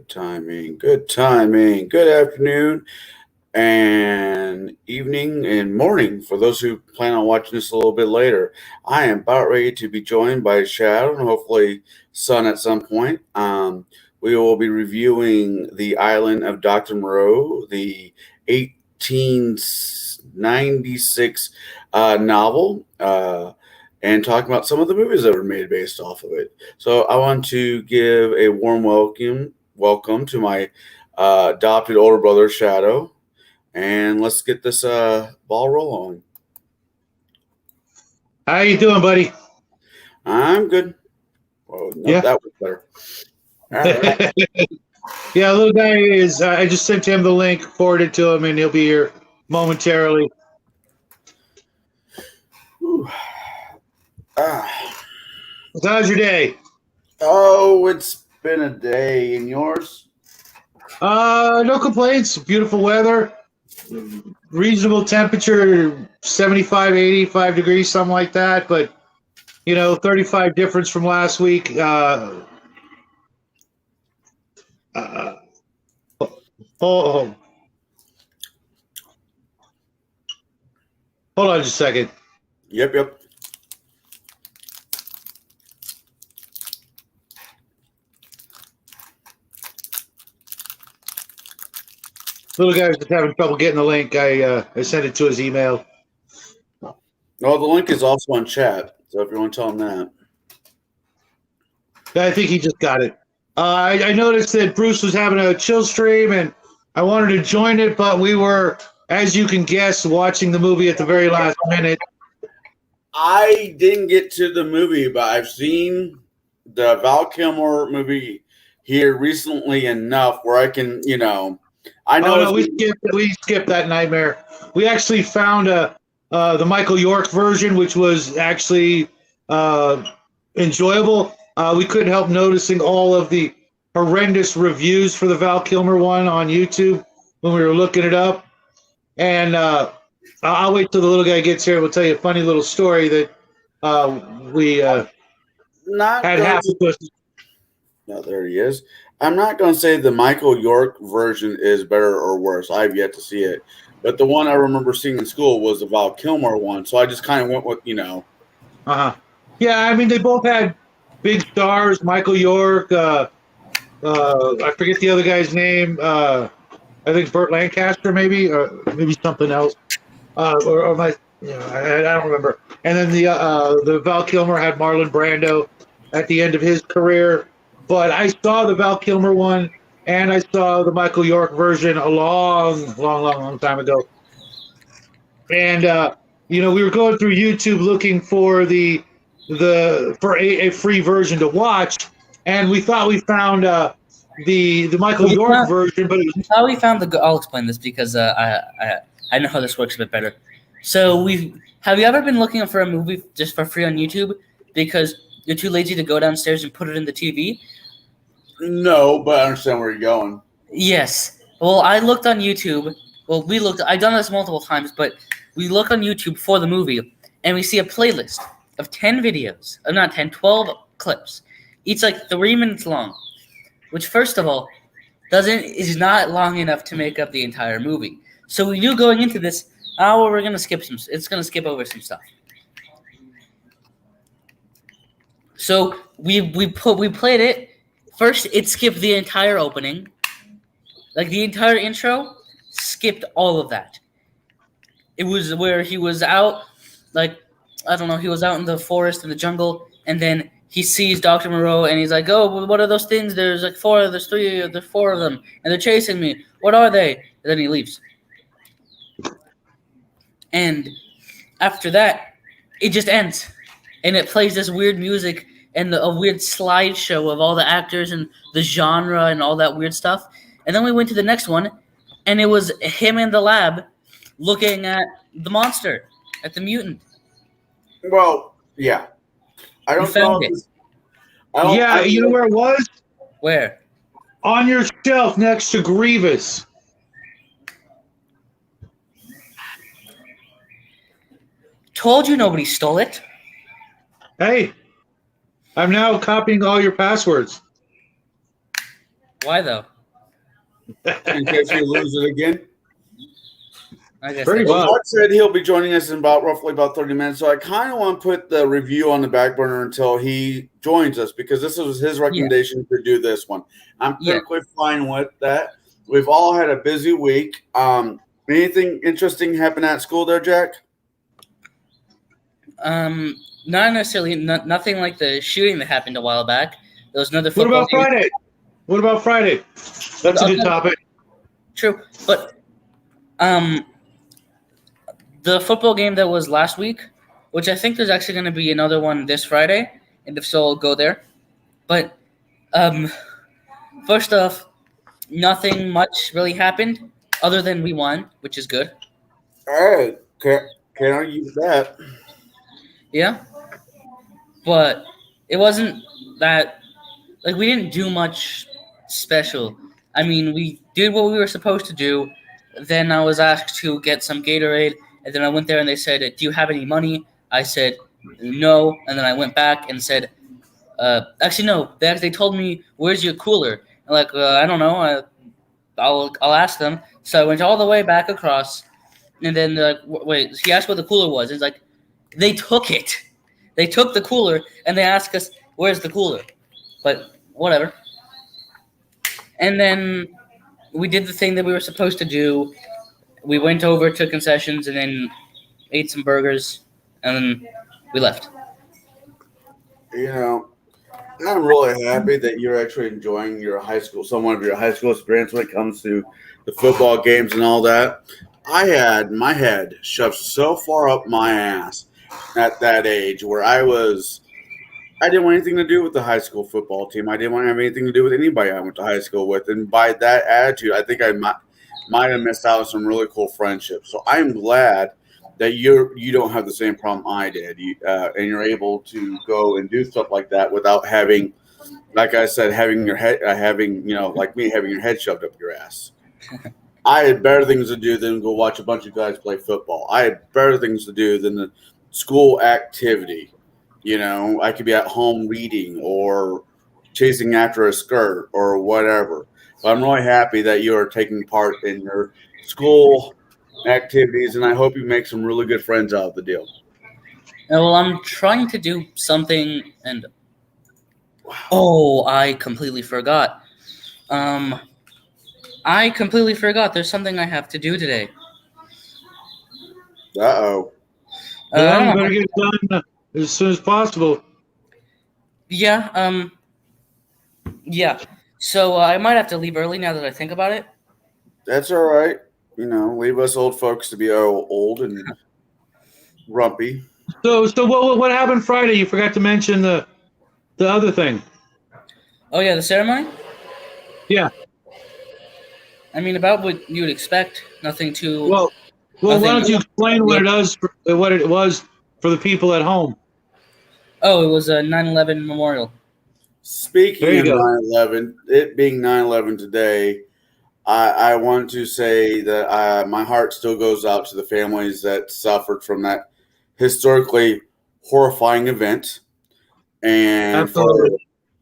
timing. Good timing. Good afternoon and evening and morning for those who plan on watching this a little bit later. I am about ready to be joined by Shadow and hopefully Sun at some point. We will be reviewing The Island of Dr. Moreau, the 1896 novel, and talking about some of the movies that were made based off of it. So I want to give a warm welcome to my adopted older brother, Shadow. And let's get this ball rolling. How you doing, buddy? I'm good. Well, no, Yeah. that was better. All right. Yeah, little guy is. I just sent him the link, forwarded to him, and he'll be here momentarily. So how's your day? Oh, it's been a day. And yours? No complaints. Beautiful weather, reasonable temperature, 75, 85 degrees, something like that. But 35 difference from last week. Hold on just a second. Yep. Little guy's just having trouble getting the link. I sent it to his email. Oh, the link is also on chat. So if you want to tell him that. I think he just got it. I noticed that Bruce was having a chill stream, and I wanted to join it, but we were, as you can guess, watching the movie at the very last minute. I didn't get to the movie, but I've seen the Val Kilmer movie here recently enough where I can, I know. Oh, no, we skipped that nightmare. We actually found the Michael York version, which was actually enjoyable. We couldn't help noticing all of the horrendous reviews for the Val Kilmer one on YouTube when we were looking it up. And I'll wait till the little guy gets here. We'll tell you a funny little story that we had happen to us. No, there he is. I'm not going to say the Michael York version is better or worse. I've yet to see it. But the one I remember seeing in school was the Val Kilmer one. So I just kind of went with, Uh-huh. Yeah, I mean, they both had big stars. Michael York. I forget the other guy's name. I think Burt Lancaster, maybe, or maybe something else. I don't remember. And then the Val Kilmer had Marlon Brando at the end of his career. But I saw the Val Kilmer one, and I saw the Michael York version a long time ago. And we were going through YouTube looking for a free version to watch, and we thought we found the Michael York version, but it was how we found I'll explain this because I know how this works a bit better. So have you ever been looking for a movie just for free on YouTube because you're too lazy to go downstairs and put it in the TV? No, but I understand where you're going. Yes. Well, I looked on YouTube. Well, I've done this multiple times, but we look on YouTube for the movie, and we see a playlist of 10 videos. Not 10, 12 clips. Each like 3 minutes long. Which, first of all, is not long enough to make up the entire movie. So we knew going into this, we're gonna skip it's gonna skip over some stuff. So we played it. First, it skipped the entire opening. Like the entire intro, skipped all of that. It was where he was out, he was out in the forest, in the jungle, and then he sees Dr. Moreau, and he's like, oh, what are those things? There's four of them, and they're chasing me. What are they? And then he leaves. And after that, it just ends. And it plays this weird music and a weird slideshow of all the actors and the genre and all that weird stuff. And then we went to the next one, and it was him in the lab looking at the monster, at the mutant. Well, yeah. I don't found it. You know where it was? Where? On your shelf next to Grievous. Told you nobody stole it. Hey, I'm now copying all your passwords. Why though? in case you lose it again. I guess Pretty that's much. Mark said he'll be joining us in roughly about 30 minutes. So I kind of want to put the review on the back burner until he joins us because this was his recommendation to do this one. I'm Yeah. perfectly fine with that. We've all had a busy week. Anything interesting happen at school there, Jack? Not necessarily. Nothing like the shooting that happened a while back. There was another What football about game. Friday? What about Friday? That's a good topic. True, but the football game that was last week, which I think there's actually going to be another one this Friday, and if so, I'll go there. But first off, nothing much really happened other than we won, which is good. Hey, can't argue with that. Yeah, but it wasn't that like we didn't do much special. I mean, we did what we were supposed to do. Then I was asked to get some Gatorade, and then I went there and they said, "Do you have any money?" I said, "No," and then I went back and said, "Actually, no." They told me, "Where's your cooler?" I'm like, I don't know. I'll ask them. So I went all the way back across, and then they're like, "Wait." He asked where the cooler was. It's like they took it. They took the cooler, and they asked us, "Where's the cooler?" But whatever. And then we did the thing that we were supposed to do. We went over to concessions and then ate some burgers, and then we left. You know, I'm really happy that you're actually enjoying your high school, somewhat of your high school experience when it comes to the football games and all that. I had my head shoved so far up my ass at that age where I didn't want anything to do with the high school football team. I didn't want to have anything to do with anybody I went to high school with. And by that attitude, I think I might have missed out on some really cool friendships. So I'm glad that you don't have the same problem I did, and you're able to go and do stuff like that without having, like I said, having your head, like me, having your head shoved up your ass. I had better things to do than go watch a bunch of guys play football. I had better things to do than the school activity. I could be at home reading or chasing after a skirt or whatever. But I'm really happy that you are taking part in your school activities, and I hope you make some really good friends out of the deal. Well, I'm trying to do something, and oh, I completely forgot. I completely forgot. There's something I have to do today. Uh-oh. I Well, don't you know. better get it done as soon as possible. Yeah. Yeah. So I might have to leave early now that I think about it. That's all right. Leave us old folks to be old and grumpy. So what happened Friday? You forgot to mention the other thing. Oh yeah, the ceremony. Yeah. I mean, about what you would expect. Nothing too. Well, why nothing. don't you explain what it was for the people at home? Oh, it was a 9/11 memorial. Speaking There of you go. 9/11, it being 9/11 today, I want to say that my heart still goes out to the families that suffered from that historically horrifying event, and Absolutely.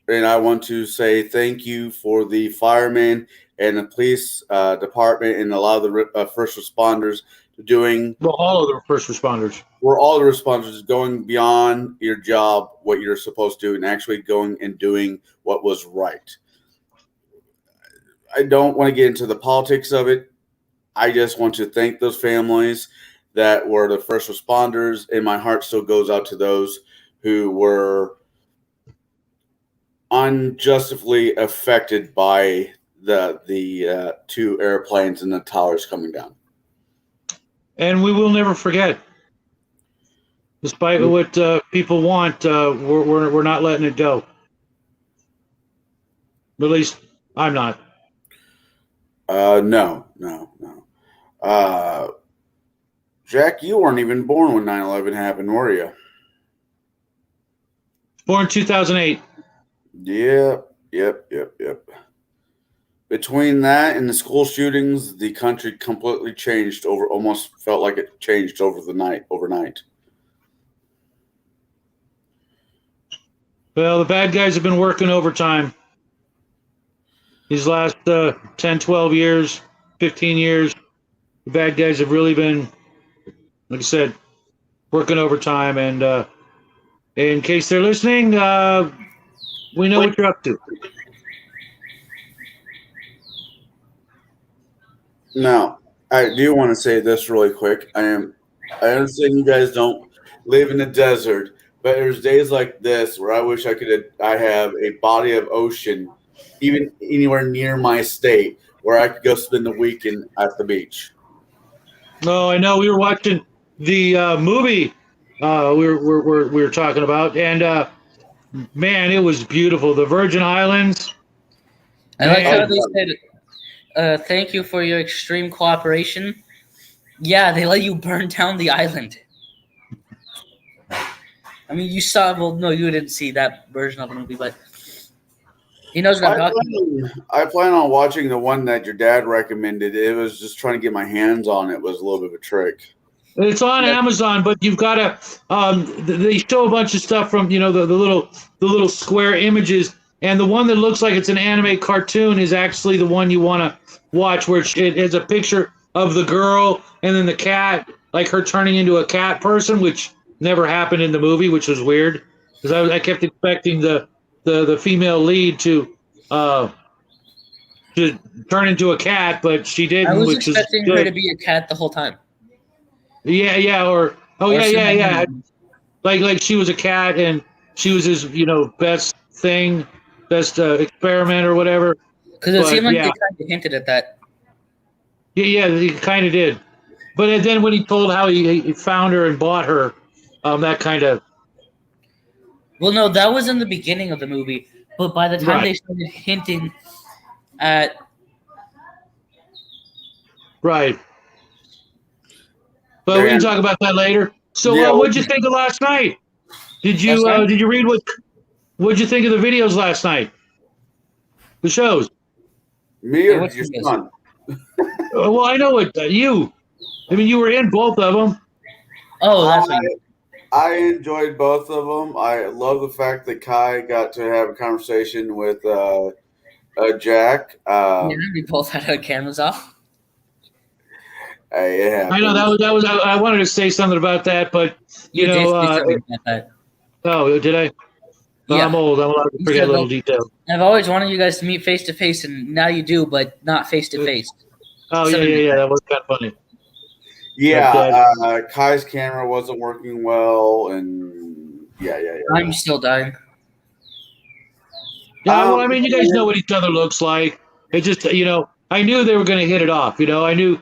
I want to say thank you for the firemen and the police department and a lot of the first responders doing. Well, all of the first responders. We're all the responders going beyond your job, what you're supposed to do, and actually going and doing what was right. I don't want to get into the politics of it. I just want to thank those families that were the first responders, and my heart still goes out to those who were unjustifiably affected by the two airplanes and the towers coming down. And we will never forget. Despite what people want, we're not letting it go. At least I'm not. No. Jack, you weren't even born when 9/11 happened, were you? Born 2008. Yep. Between that and the school shootings, the country completely changed almost felt like it changed overnight. Well, the bad guys have been working overtime. these last 10, 12 years, 15 years, the bad guys have really been, like I said, working overtime. And in case they're listening, we know what you're up to. Now, I do want to say this really quick. I understand you guys don't live in the desert, but there's days like this where I wish I have a body of ocean, even anywhere near my state, where I could go spend the weekend at the beach. No, I know we were watching the movie we were talking about, and man, it was beautiful. The Virgin Islands. I like how Man, they said, "Thank you for your extreme cooperation." Yeah, they let you burn down the island. I mean, you saw. Well, no, you didn't see that version of the movie, but he knows what I'm talking about. I plan on watching the one that your dad recommended. It was just trying to get my hands on it was a little bit of a trick. it's on Amazon, but you've got to. They show a bunch of stuff from the little square images, and the one that looks like it's an anime cartoon is actually the one you want to watch, where it is a picture of the girl and then the cat, like her turning into a cat person, which never happened in the movie, which was weird because I kept expecting the female lead to turn into a cat, but she I didn't, was which is expecting good. her to be a cat the whole time. Yeah, or yeah. Like she was a cat and she was his, best thing, best experiment or whatever. Because it seemed But like yeah, they kind of hinted at that. yeah, he kind of did. But then when he told how he found her and bought her, that kind of Well, no, that was in the beginning of the movie, but by the time right, they started hinting at, right. But we can And talk about that later. So, yeah, what'd you think of last night? last night, Did you read what'd you think of the videos last night? The shows. me or which your one is it? son? Well, I know it. You. I mean, you were in both of them. Oh, that's what you. I enjoyed both of them. I love the fact that Kai got to have a conversation with Jack. Yeah, we both had our cameras off. It I know happens. that was. I wanted to say something about that, but You did say something about that. oh, did I? I'm Yeah. old. I'm allowed to You forget said, little well, details. I've always wanted you guys to meet face to face, and now you do, but not face to face. Oh yeah. That was kind of funny. Yeah, Kai's camera wasn't working well, and yeah. I'm still dying. Yeah, well, I mean, you guys know what each other looks like. It just, I knew they were going to hit it off. I knew,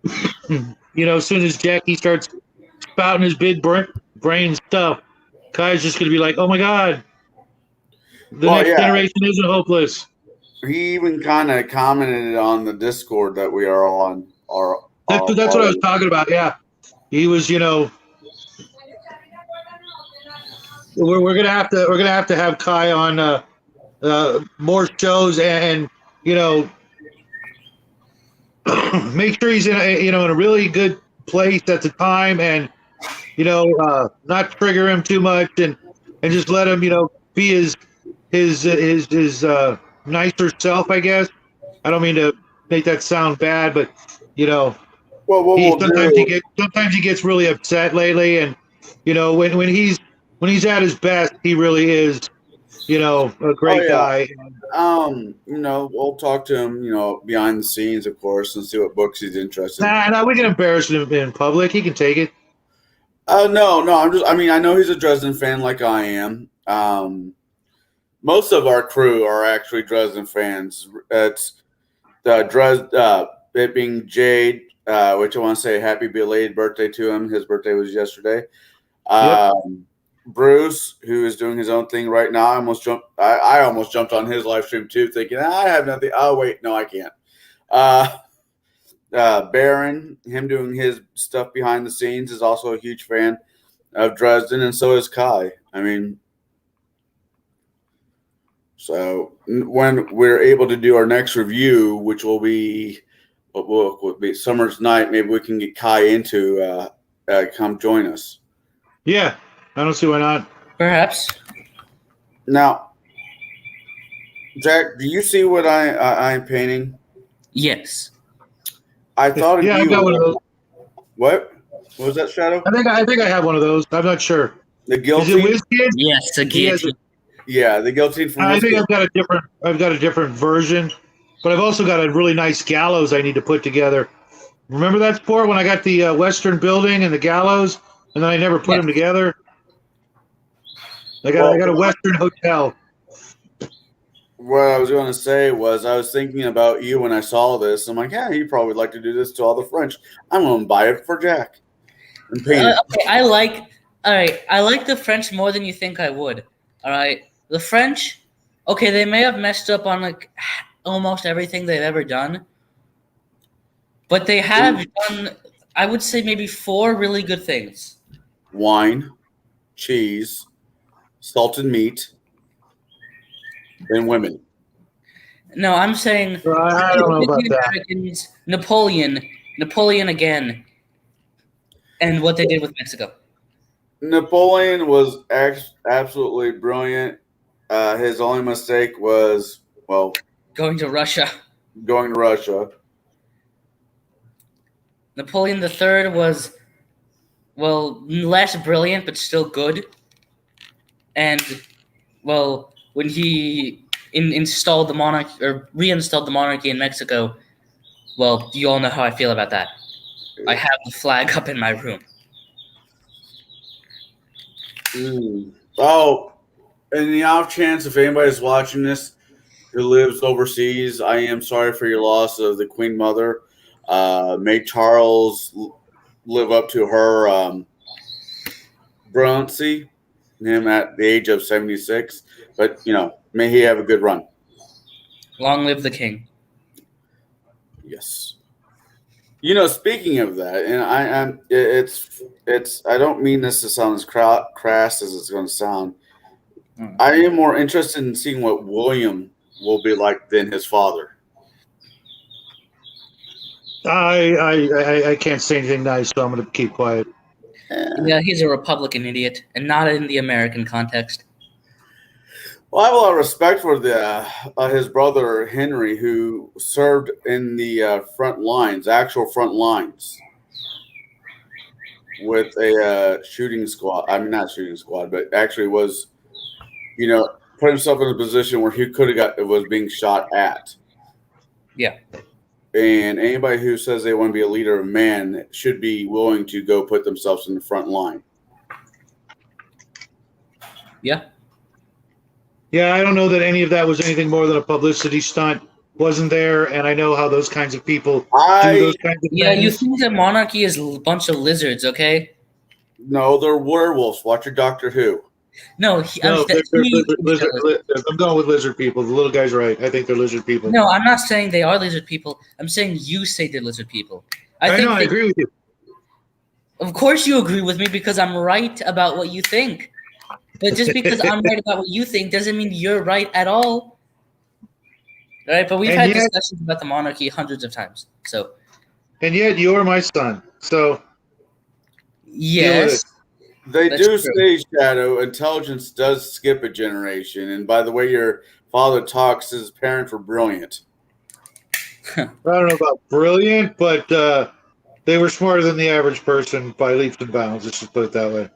as soon as Jackie starts spouting his big brain stuff, Kai's just going to be like, "Oh my God, the next generation isn't hopeless." He even kind of commented on the Discord that we are on. That's what I was talking about. Yeah, he was. We're gonna have to have Kai on more shows and make sure he's in in a really good place at the time and not trigger him too much and just let him be his nicer self, I guess. I don't mean to make that sound bad, but well, what he we'll do. sometimes he gets really upset lately, and when he's at his best, he really is a great guy. We'll talk to him, behind the scenes, of course, and see what books he's interested in. Nah, we can embarrass him in public. He can take it. No, I know he's a Dresden fan like I am. Most of our crew are actually Dresden fans. It's it being Jade, which I want to say happy belated birthday to him. His birthday was yesterday. Yep. Bruce, who is doing his own thing right now, I almost jumped on his live stream too, thinking I have nothing. Oh wait, no, I can't. Baron, him doing his stuff behind the scenes, is also a huge fan of Dresden, and so is Kai. I mean, so when we're able to do our next review, which will be Summer's Night, maybe we can get Kai into come join us. Yeah, I don't see why not. Perhaps. Now, Jack, do you see what I'm painting? Yes. I thought of Yeah, I've got one of you. those. What? What was that, Shadow? I think I have one of those. I'm not sure. The Is it guillotine? Whiz Kid? Yes, a He has guillotine. Yeah, the guillotine from I think Whiskey. I've got a different version, but I've also got a really nice gallows I need to put together. Remember that sport when I got the Western building and the gallows, and then I never put Yes. them together? I Well, got a Western hotel. what I was going to say was I was thinking about you when I saw this. I'm like, yeah, you probably would like to do this to all the French. I'm going to buy it for Jack and paint it. Okay, all right, I like the French more than you think I would. All right, the French, okay, they may have messed up on like almost everything they've ever done, but they have done, I would say, maybe 4 really good things. Wine, cheese, salted meat, and women. No, I'm saying I don't know about the that. Americans, Napoleon again, and what they did with Mexico. Napoleon was absolutely brilliant. His only mistake was, well, Going to Russia. going to Russia. Napoleon III was, well, less brilliant, but still good. And, well, when he installed the monarchy, or reinstalled the monarchy in Mexico, well, you all know how I feel about that. I have the flag up in my room. Oh, in the off chance if anybody's watching this who lives overseas, I am sorry for your loss of the Queen Mother. May Charles live up to her brilliancy, him at the age of 76. But, may he have a good run. Long live the king. Yes. Speaking of that, and I don't mean this to sound as crass as it's going to sound. I am more interested in seeing what William will be like than his father. I can't say anything nice, so I'm going to keep quiet. Yeah, he's a Republican idiot, and not in the American context. Well, I have a lot of respect for his brother Henry, who served in the front lines, actual front lines, with a shooting squad. I mean, not shooting squad, but actually was, put himself in a position where he could have was being shot at. Yeah. And anybody who says they want to be a leader of man should be willing to go put themselves in the front line. Yeah. Yeah, I don't know that any of that was anything more than a publicity stunt. Wasn't there? And I know how those kinds of people do those kinds of Yeah, things. you think that monarchy is a bunch of lizards, okay? No, they're werewolves. Watch your Doctor Who. No, No, they're I'm going with lizard people. The little guy's right. I think they're lizard people. No, I'm not saying they are lizard people. I'm saying you say they're lizard people. I agree with you. Of course you agree with me because I'm right about what you think. But just because I'm right about what you think doesn't mean you're right at all. All right, but we've had discussions about the monarchy hundreds of times. So. And yet you're my son. So. Yes. They do say, Shadow, intelligence does skip a generation. And by the way your father talks, his parents were brilliant. I don't know about brilliant, but they were smarter than the average person by leaps and bounds. Let's just put it that way.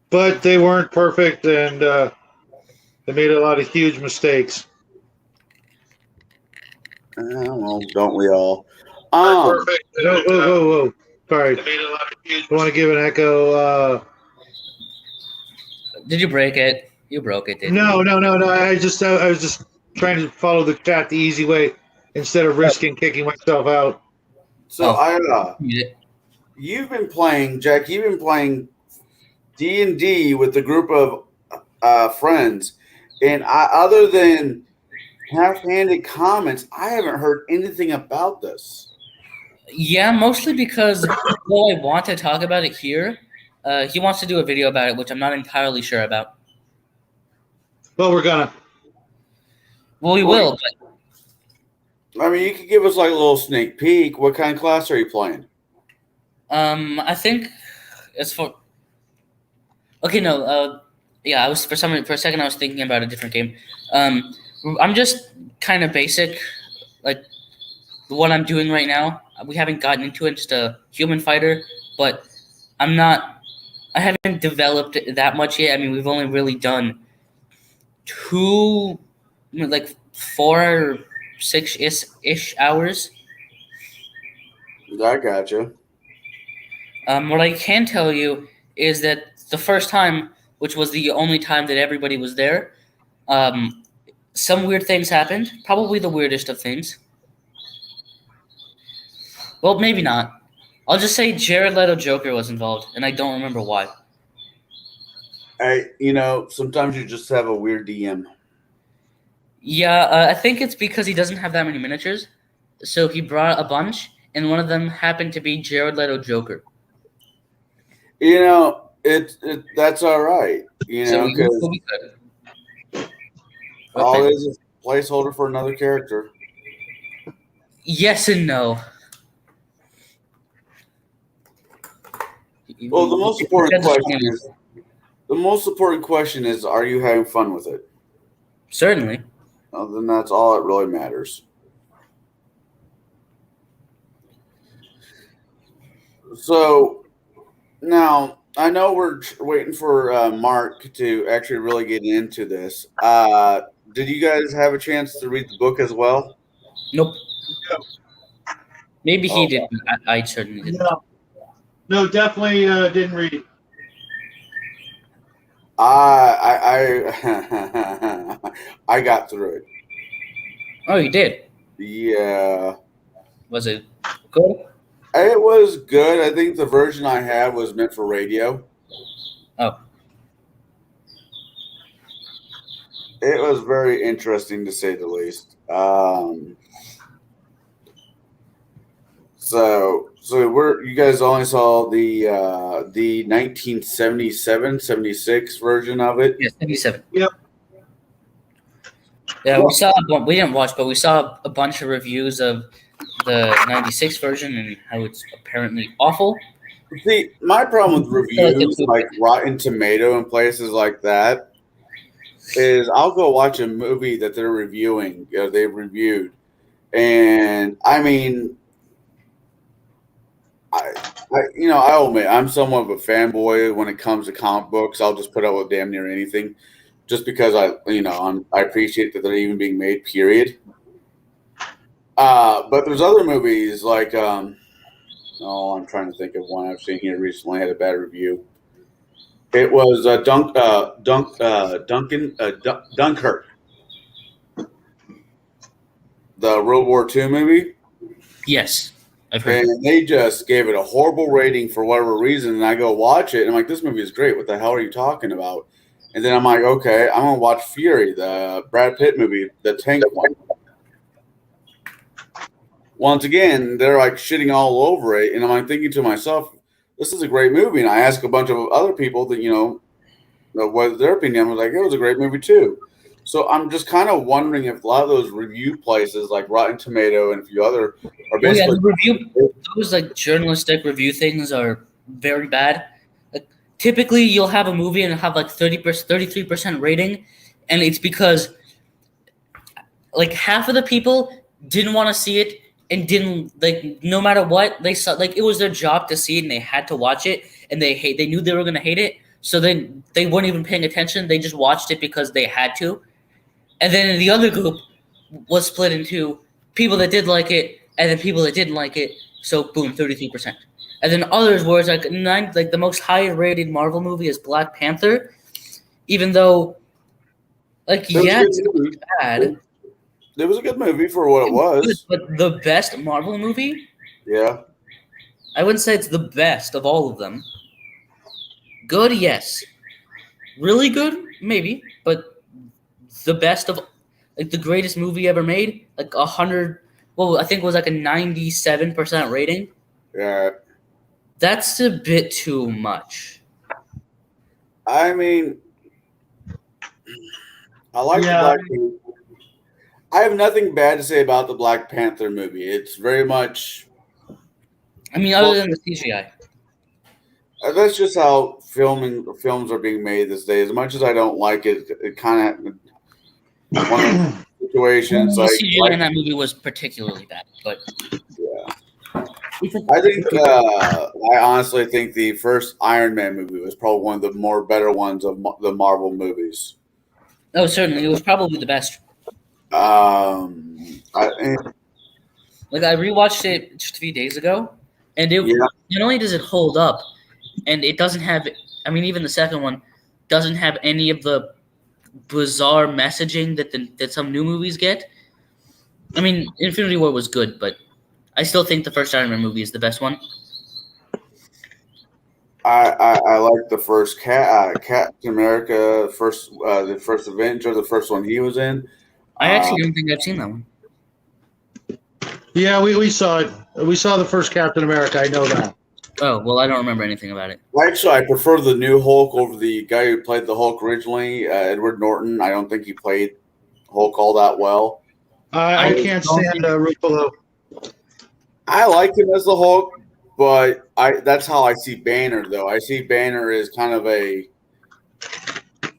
But they weren't perfect, and they made a lot of huge mistakes. Well, don't we all? Perfect. Whoa. Sorry. I want to give an echo. Did you break it? You broke it, didn't No. you? I was just trying to follow the chat the easy way instead of risking kicking myself out. So you've been playing, Jack. You've been playing D&D with a group of friends, and other than half-handed comments, I haven't heard anything about this. Yeah, mostly because though I want to talk about it here, he wants to do a video about it, which I'm not entirely sure about. Well, we're gonna. Well, we will. But I mean, you could give us like a little sneak peek. What kind of class are you playing? I think it's for. Okay, no. Yeah, I was for a second I was thinking about a different game. I'm just kind of basic, like what I'm doing right now. We haven't gotten into it, just a human fighter, but I'm not. I haven't developed it that much yet. I mean, we've only really done two, like 4 or 6 ish hours. I gotcha. What I can tell you is that the first time, which was the only time that everybody was there, um, some weird things happened. Probably the weirdest of things. Well, maybe not. I'll just say Jared Leto Joker was involved, and I don't remember why. Sometimes you just have a weird DM. Yeah, I think it's because he doesn't have that many miniatures, so he brought a bunch, and one of them happened to be Jared Leto Joker. That's all right. So Because we'll be good. all Okay. it is a placeholder for another character. Yes and no. Well, the most important Depends question on- is are you having fun with it? Certainly. Well, then that's all that really matters. So now I know we're waiting for Mark to actually really get into this. Did you guys have a chance to read the book as well? Nope. Maybe he Oh. did. I certainly didn't. No, definitely didn't read it. I I got through it. Oh, you did. Yeah, Was it good? it was good. I think the version I had was meant for radio. Oh. It was very interesting to say the least. So you guys only saw the 1977, 76 version of it. Yeah, 77. Yep. Yeah, we didn't watch, but we saw a bunch of reviews of the 96 version and how it's apparently awful. See, my problem with reviews like Rotten Tomato and places like that is I'll go watch a movie that they're reviewing, they've reviewed, and I mean, I'll admit I'm somewhat of a fanboy when it comes to comic books. I'll just put up with damn near anything, just because I appreciate that they're even being made. Period. But there's other movies like I'm trying to think of one I've seen here recently had a bad review. It was Dunkirk, the World War II movie. Yes, I've heard. And they just gave it a horrible rating for whatever reason. And I go watch it, and I'm like, this movie is great. What the hell are you talking about? And then I'm like, okay, I'm going to watch Fury, the Brad Pitt movie, the tank one. Once again, they're like shitting all over it. And I'm like thinking to myself, this is a great movie. And I ask a bunch of other people that, what their opinion was like, it was a great movie too. So I'm just kind of wondering if a lot of those review places like Rotten Tomato and a few other are basically those like journalistic review things are very bad. Like typically you'll have a movie and have like 33% rating, and it's because like half of the people didn't want to see it and didn't like no matter what they saw, like it was their job to see it and they had to watch it, and they knew they were gonna hate it, so then they weren't even paying attention. They just watched it because they had to. And then the other group was split into people that did like it and then people that didn't like it. So boom, 33%. And then others where it's like like the most high rated Marvel movie is Black Panther, even though it's not bad. It was a good movie for what it was. But the best Marvel movie? Yeah. I wouldn't say it's the best of all of them. Good, yes. Really good, maybe, but the best of, like the greatest movie ever made, like 100. Well, I think it was like a 97% rating. Yeah. That's a bit too much. I mean, I like the Black Panther. I have nothing bad to say about the Black Panther movie. It's very much. I mean, other than the CGI. That's just how films are being made these days. As much as I don't like it, it kind of one of those situations The like CGI in that movie was particularly bad, but yeah. it's a, I think I honestly think the first Iron Man movie was probably one of the more better ones of the Marvel movies. oh, certainly, it was probably the best. I, Like I rewatched it just a few days ago, and it yeah, not only does it hold up, and it doesn't have. I mean, even the second one doesn't have any of the bizarre messaging that some new movies get. I mean, Infinity War was good, but I still think the first Iron Man movie is the best one. I like the first Captain America, the first Avenger, the first one he was in. I Uh, actually don't think I've seen that one. Yeah, we saw it. We saw the first Captain America. I know that. Oh well, I don't remember anything about it. Actually, I prefer the new Hulk over the guy who played the Hulk originally, Edward Norton. I don't think he played Hulk all that well. I I can't don't stand think. Ruffalo. I like him as the Hulk, but that's how I see Banner though. I see Banner as kind of a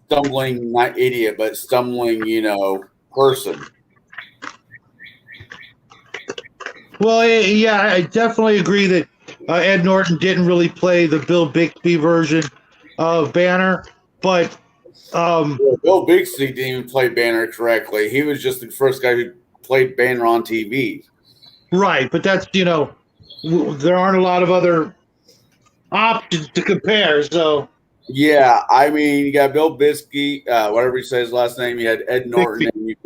stumbling, not idiot, but stumbling, person. Well, yeah, I definitely agree that Ed Norton didn't really play the Bill Bixby version of Banner, but Well, Bill Bixby didn't even play Banner correctly. He was just the first guy who played Banner on TV. right. But that's there aren't a lot of other options to compare. So Yeah, I mean, you got Bill Bixby, whatever he says his last name. You had Ed Norton, Bixby,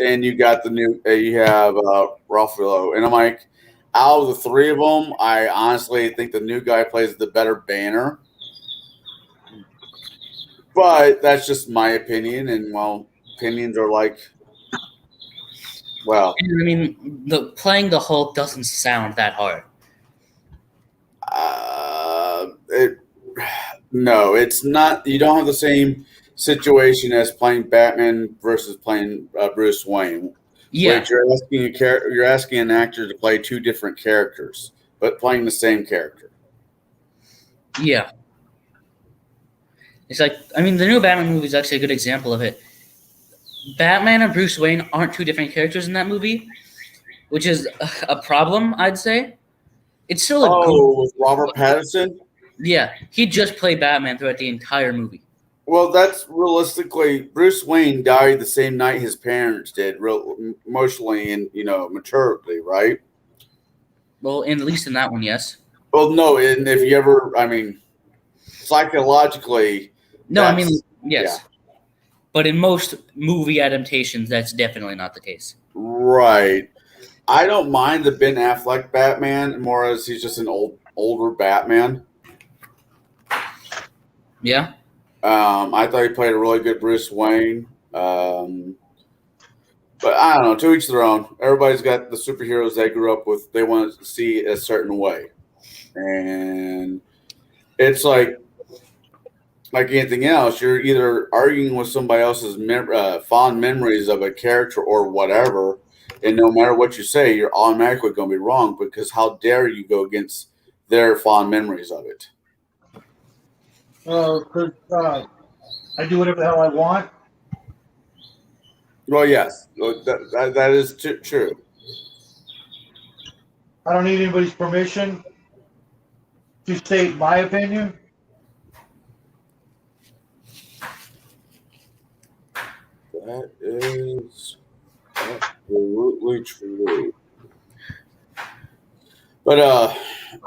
and you got the new. You have Ruffalo, and I'm like, out of the three of them, I honestly think the new guy plays the better Banner. But that's just my opinion, and well, opinions are like, well, I mean, the playing the Hulk doesn't sound that hard. it. No, it's not. You don't have the same situation as playing Batman versus playing Bruce Wayne, Yeah, which you're asking an actor to play two different characters, but playing the same character. yeah. It's like I mean, the new Batman movie is actually a good example of it. Batman and Bruce Wayne aren't two different characters in that movie, which is a problem, I'd say. It's still a good. Oh, with Robert Pattinson. Yeah, he just played Batman throughout the entire movie. Well, that's realistically Bruce Wayne died the same night his parents did, emotionally and maturely, right? Well, at least in that one, yes. Well, no, and if you ever, I mean, psychologically, No, I mean that's yeah, yes, but in most movie adaptations, that's definitely not the case. right. I don't mind the Ben Affleck Batman more as he's just an older Batman. Yeah, I thought he played a really good Bruce Wayne. But I don't know. To each their own. Everybody's got the superheroes they grew up with. They want to see a certain way, and it's like anything else. You're either arguing with somebody else's fond memories of a character or whatever, and no matter what you say, you're automatically going to be wrong because how dare you go against their fond memories of it? I do whatever the hell I want. Well, yes, that is true. I don't need anybody's permission to state my opinion. That is absolutely true. But I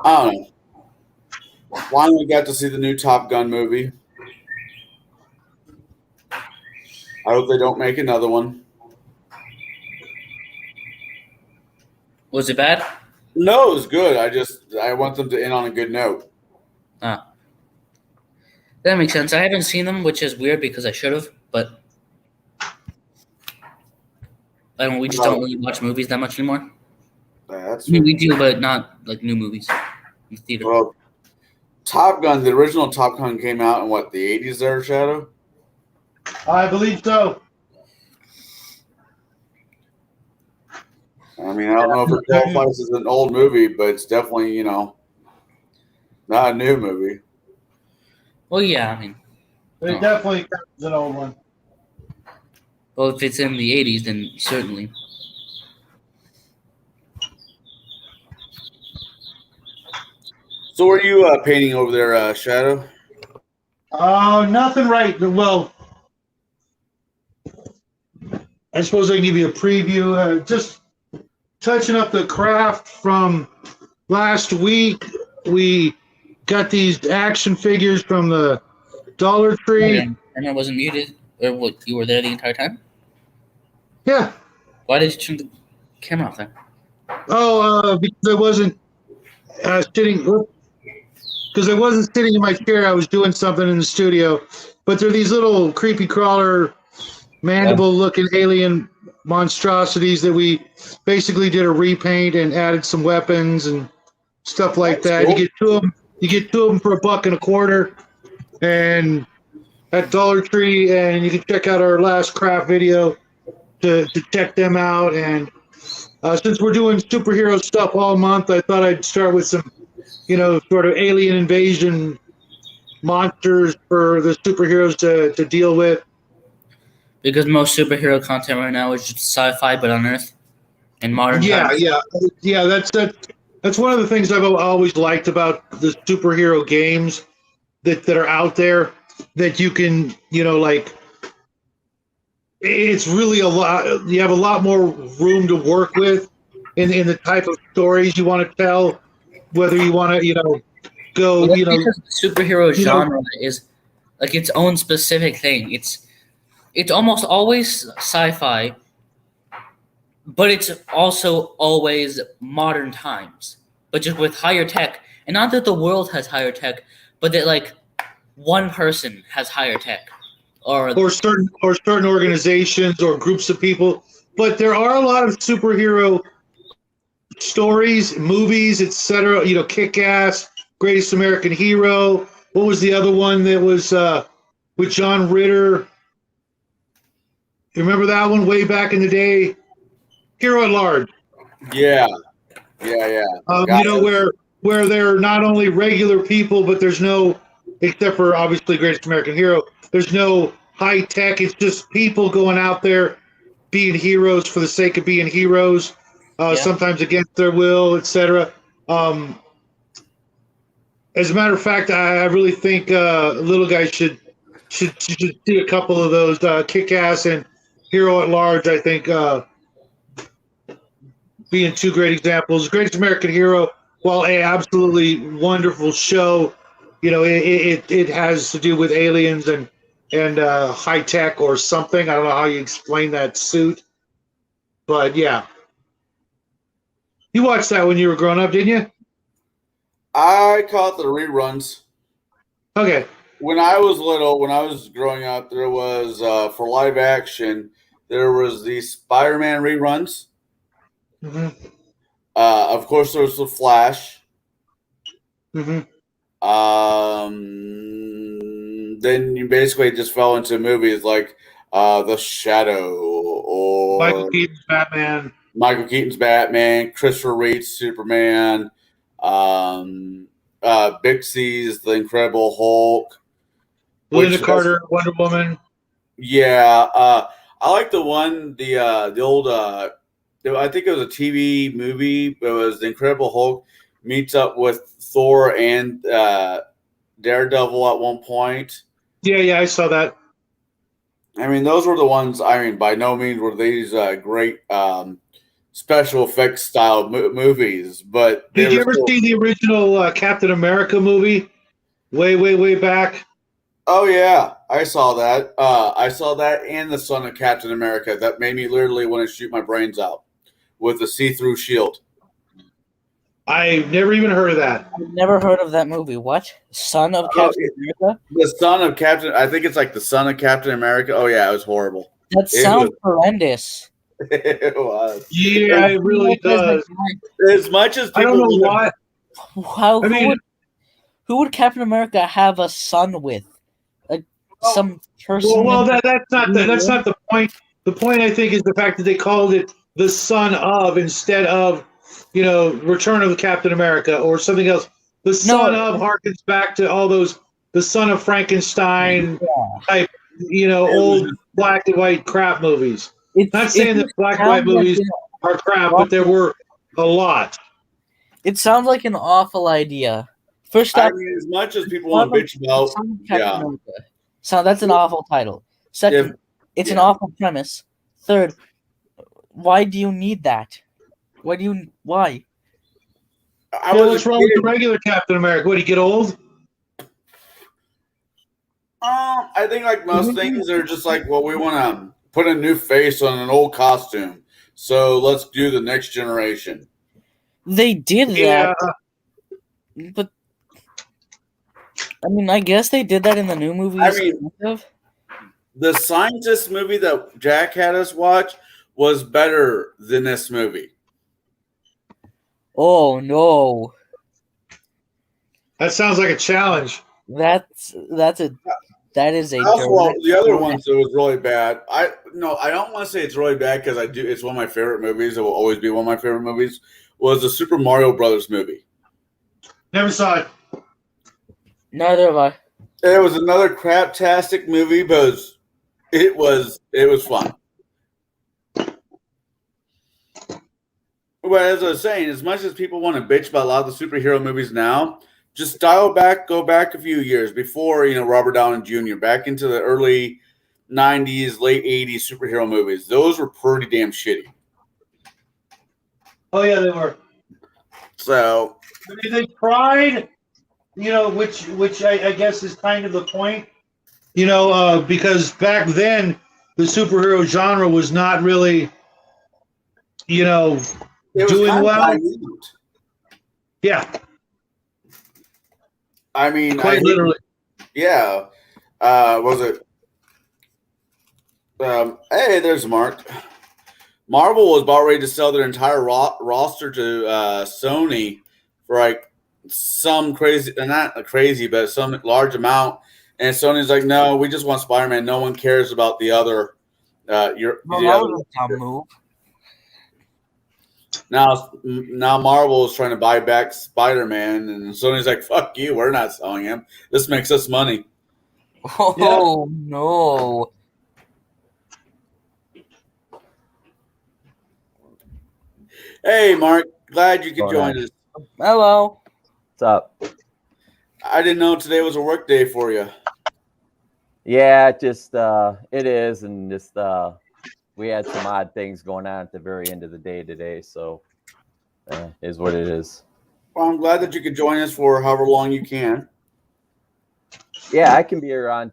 don't know. Finally got to see the new Top Gun movie. I hope they don't make another one. was it bad? No, it was good. I want them to end on a good note. Ah, that makes sense. I haven't seen them, which is weird because I should have, but I don't. We just don't really watch movies that much anymore. That's I mean, we do, but not like new movies in the theater. well, Top Gun. The original Top Gun came out in what, the 80s there, Shadow? I believe so. I mean, I don't know if it qualifies as an old movie, but it's definitely. Not a new movie. Well, yeah, I mean, It definitely counts as an old one. well, if it's in the 80s, then certainly. So, what are you painting over there, Shadow? Oh, nothing right. Well, I suppose I can give you a preview. Just touching up the craft from last week. We got these action figures from the Dollar Tree. And I wasn't muted, or what? You were there the entire time. Yeah. Why did you turn the camera off then? Oh, because I wasn't sitting. Because I wasn't sitting in my chair. I was doing something in the studio. But they're these little creepy crawler, mandible-looking alien monstrosities that we basically did a repaint and added some weapons and stuff like that. Cool. You get two of them for $1.25, and at Dollar Tree, and you can check out our last craft video to check them out. And since we're doing superhero stuff all month, I thought I'd start with some, sort of alien invasion monsters for the superheroes to deal with. Because most superhero content right now is just sci-fi, but on Earth in modern times. Yeah. That's one of the things I've always liked about the superhero games that are out there. That you can, it's really a lot. You have a lot more room to work with in the type of stories you want to tell. Whether you want to, go, Well, because the superhero genre is like its own specific thing. It's almost always sci-fi, but it's also always modern times, but just with higher tech. And not that the world has higher tech, but that like one person has higher tech, or certain organizations or groups of people. But there are a lot of superhero stories, movies, etc. Kick-Ass, Greatest American Hero. What was the other one that was with John Ritter? You remember that one way back in the day? Hero at Large. Yeah. Where they're not only regular people, but there's no, except for obviously Greatest American Hero, there's no high tech. It's just people going out there being heroes for the sake of being heroes. Sometimes against their will, etc. As a matter of fact, I really think little guys should see a couple of those. Kick-Ass and Hero at Large, I think, being two great examples. Greatest American Hero, while an absolutely wonderful show, it has to do with aliens and high tech or something. I don't know how you explain that suit, but yeah. You watched that when you were growing up, didn't you? I caught the reruns. Okay. When I was little, when I was growing up, there was for live action, there was the Spider-Man reruns. Mm-hmm. Of course, there was the Flash. Mm-hmm. Then you basically just fell into movies like The Shadow or Michael Keaton's Batman, Christopher Reeve's Superman, Bixie's The Incredible Hulk, Linda Carter, Wonder Woman. Yeah, I like the one, the old. I think it was a TV movie. It was The Incredible Hulk meets up with Thor and Daredevil at one point. Yeah, I saw that. I mean, those were the ones. I mean, by no means were these great special effects style movies. But did you ever see the original Captain America movie? Way back. Oh yeah, I saw that. I saw that and the Son of Captain America. That made me literally want to shoot my brains out with a see-through shield. I've never even heard of that. I've never heard of that movie. What? Son of Captain America? The Son of Captain. I think it's like the Son of Captain America. Oh yeah, it was horrible. That sounds horrendous. It was. Yeah, it really does. As much as people I don't know why. Who would Captain America have a son with? Like some person. Well, that's not the point. The point, I think, is the fact that they called it the Son of instead of, Return of the Captain America or something else. the son of harkens back to all those the son of Frankenstein type, old black and white crap movies. Not saying that black and white movies are crap, but there were a lot. It sounds like an awful idea. First off, I mean, as much as people want to bitch about, yeah. So that's an awful title. Second, it's an awful premise. Third, why do you need that? Why? What's wrong with the regular Captain America? What, he get old? I think like most things, they're just like, well, we want to put a new face on an old costume, so let's do the next generation. They did that, but I mean, I guess they did that in the new movies. I mean, the Scientist movie that Jack had us watch was better than this movie. Oh no, that sounds like a challenge. That is a. Well, the other ones that was really bad. I don't want to say it's really bad because it's one of my favorite movies. It will always be one of my favorite movies. Was the Super Mario Brothers movie? Never saw it. Neither have I. It was another craptastic movie, but it was fun. But as I was saying, as much as people want to bitch about a lot of the superhero movies now, just go back a few years before, Robert Downey Jr., back into the early 90s, late 80s superhero movies. Those were pretty damn shitty. Oh, yeah, they were. So. I mean, they tried, which I guess is kind of the point, because back then the superhero genre was not really, doing well. Yeah. I mean, quite literally. Yeah. Was it? Hey, there's Mark. Marvel was about ready to sell their entire roster to Sony for like some crazy, not crazy, but some large amount. And Sony's like, no, we just want Spider-Man. No one cares about the other. That was a dumb move. Now Marvel is trying to buy back Spider-Man, and Sony's like, fuck you, we're not selling him. This makes us money. Oh, no. Hey, Mark. Glad you could join us. Hello. What's up? I didn't know today was a work day for you. Yeah, just it is, and just we had some odd things going on at the very end of the day today, so is what it is. Well, I'm glad that you could join us for however long you can. Yeah, I can be on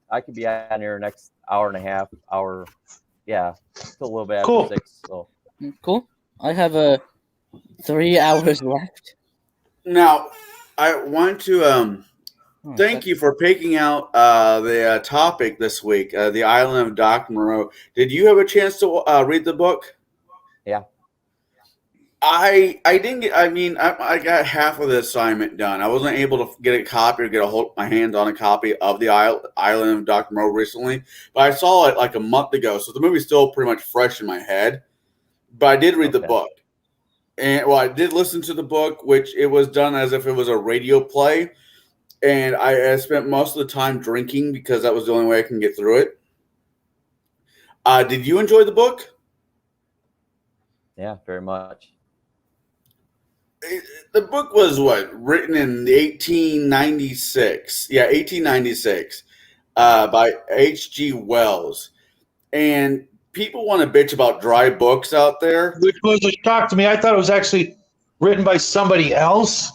here next hour and a half, hour. Yeah, still a little bit after 6. So cool. I have 3 hours left. Now, I want to thank you for picking out the topic this week, the Island of Dr. Moreau. Did you have a chance to read the book? Yeah. I didn't get. I mean, I got half of the assignment done. I wasn't able to get a copy or get my hands on a copy of the Island of Dr. Moreau recently, but I saw it like a month ago, so the movie's still pretty much fresh in my head. But I did read the book, and I did listen to the book, which it was done as if it was a radio play, and I spent most of the time drinking because that was the only way I can get through it. Did you enjoy the book? Yeah, very much. The book was written in 1896. Yeah, 1896 by H.G. Wells. And people want to bitch about dry books out there. Which was a shock to me. I thought it was actually written by somebody else.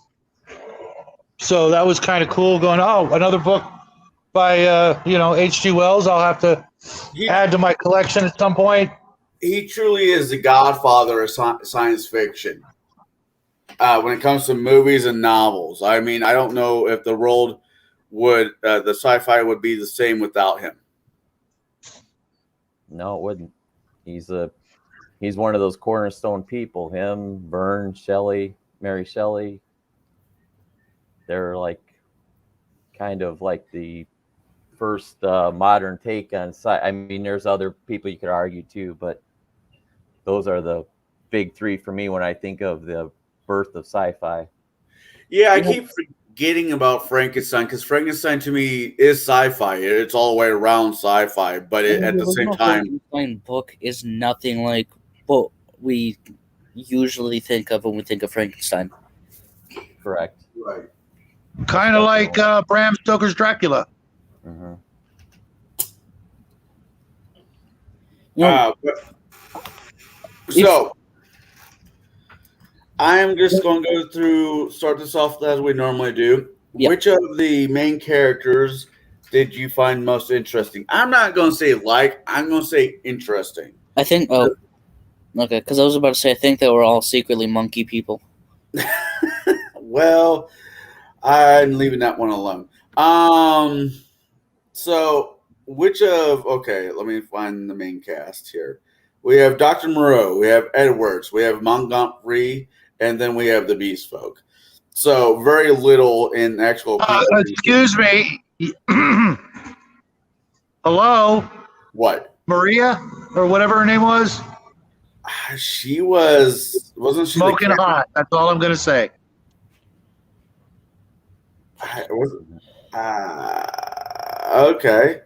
So that was kind of cool going, oh, another book by, H.G. Wells. I'll have to add to my collection at some point. He truly is the godfather of science fiction. When it comes to movies and novels, I mean, I don't know if the world would, the sci-fi would be the same without him. No, it wouldn't. He's one of those cornerstone people. Him, Verne, Shelley, Mary Shelley. They're like kind of like the first modern take on sci. I mean, there's other people you could argue too, but those are the big 3 for me when I think of the birth of sci-fi. Yeah, I keep getting about Frankenstein, because Frankenstein to me is sci-fi. It's all the way around sci-fi, but at the same time, Frankenstein book is nothing like what we usually think of when we think of Frankenstein. Correct. right. Kind of like Bram Stoker's Dracula. Mm-hmm. So I am just going to start this off as we normally do. Yep. Which of the main characters did you find most interesting? I'm not going to say I'm going to say interesting. I think. Oh, okay. Because I was about to say I think they were all secretly monkey people. Well, I'm leaving that one alone. So okay, let me find the main cast here. We have Dr. Moreau, we have Edwards, we have Montgomery, and then we have the Beast Folk. So very little in actual. Excuse me. Hello, What? Maria, or whatever her name was. She wasn't she Smoking hot. That's all I'm gonna say. Okay,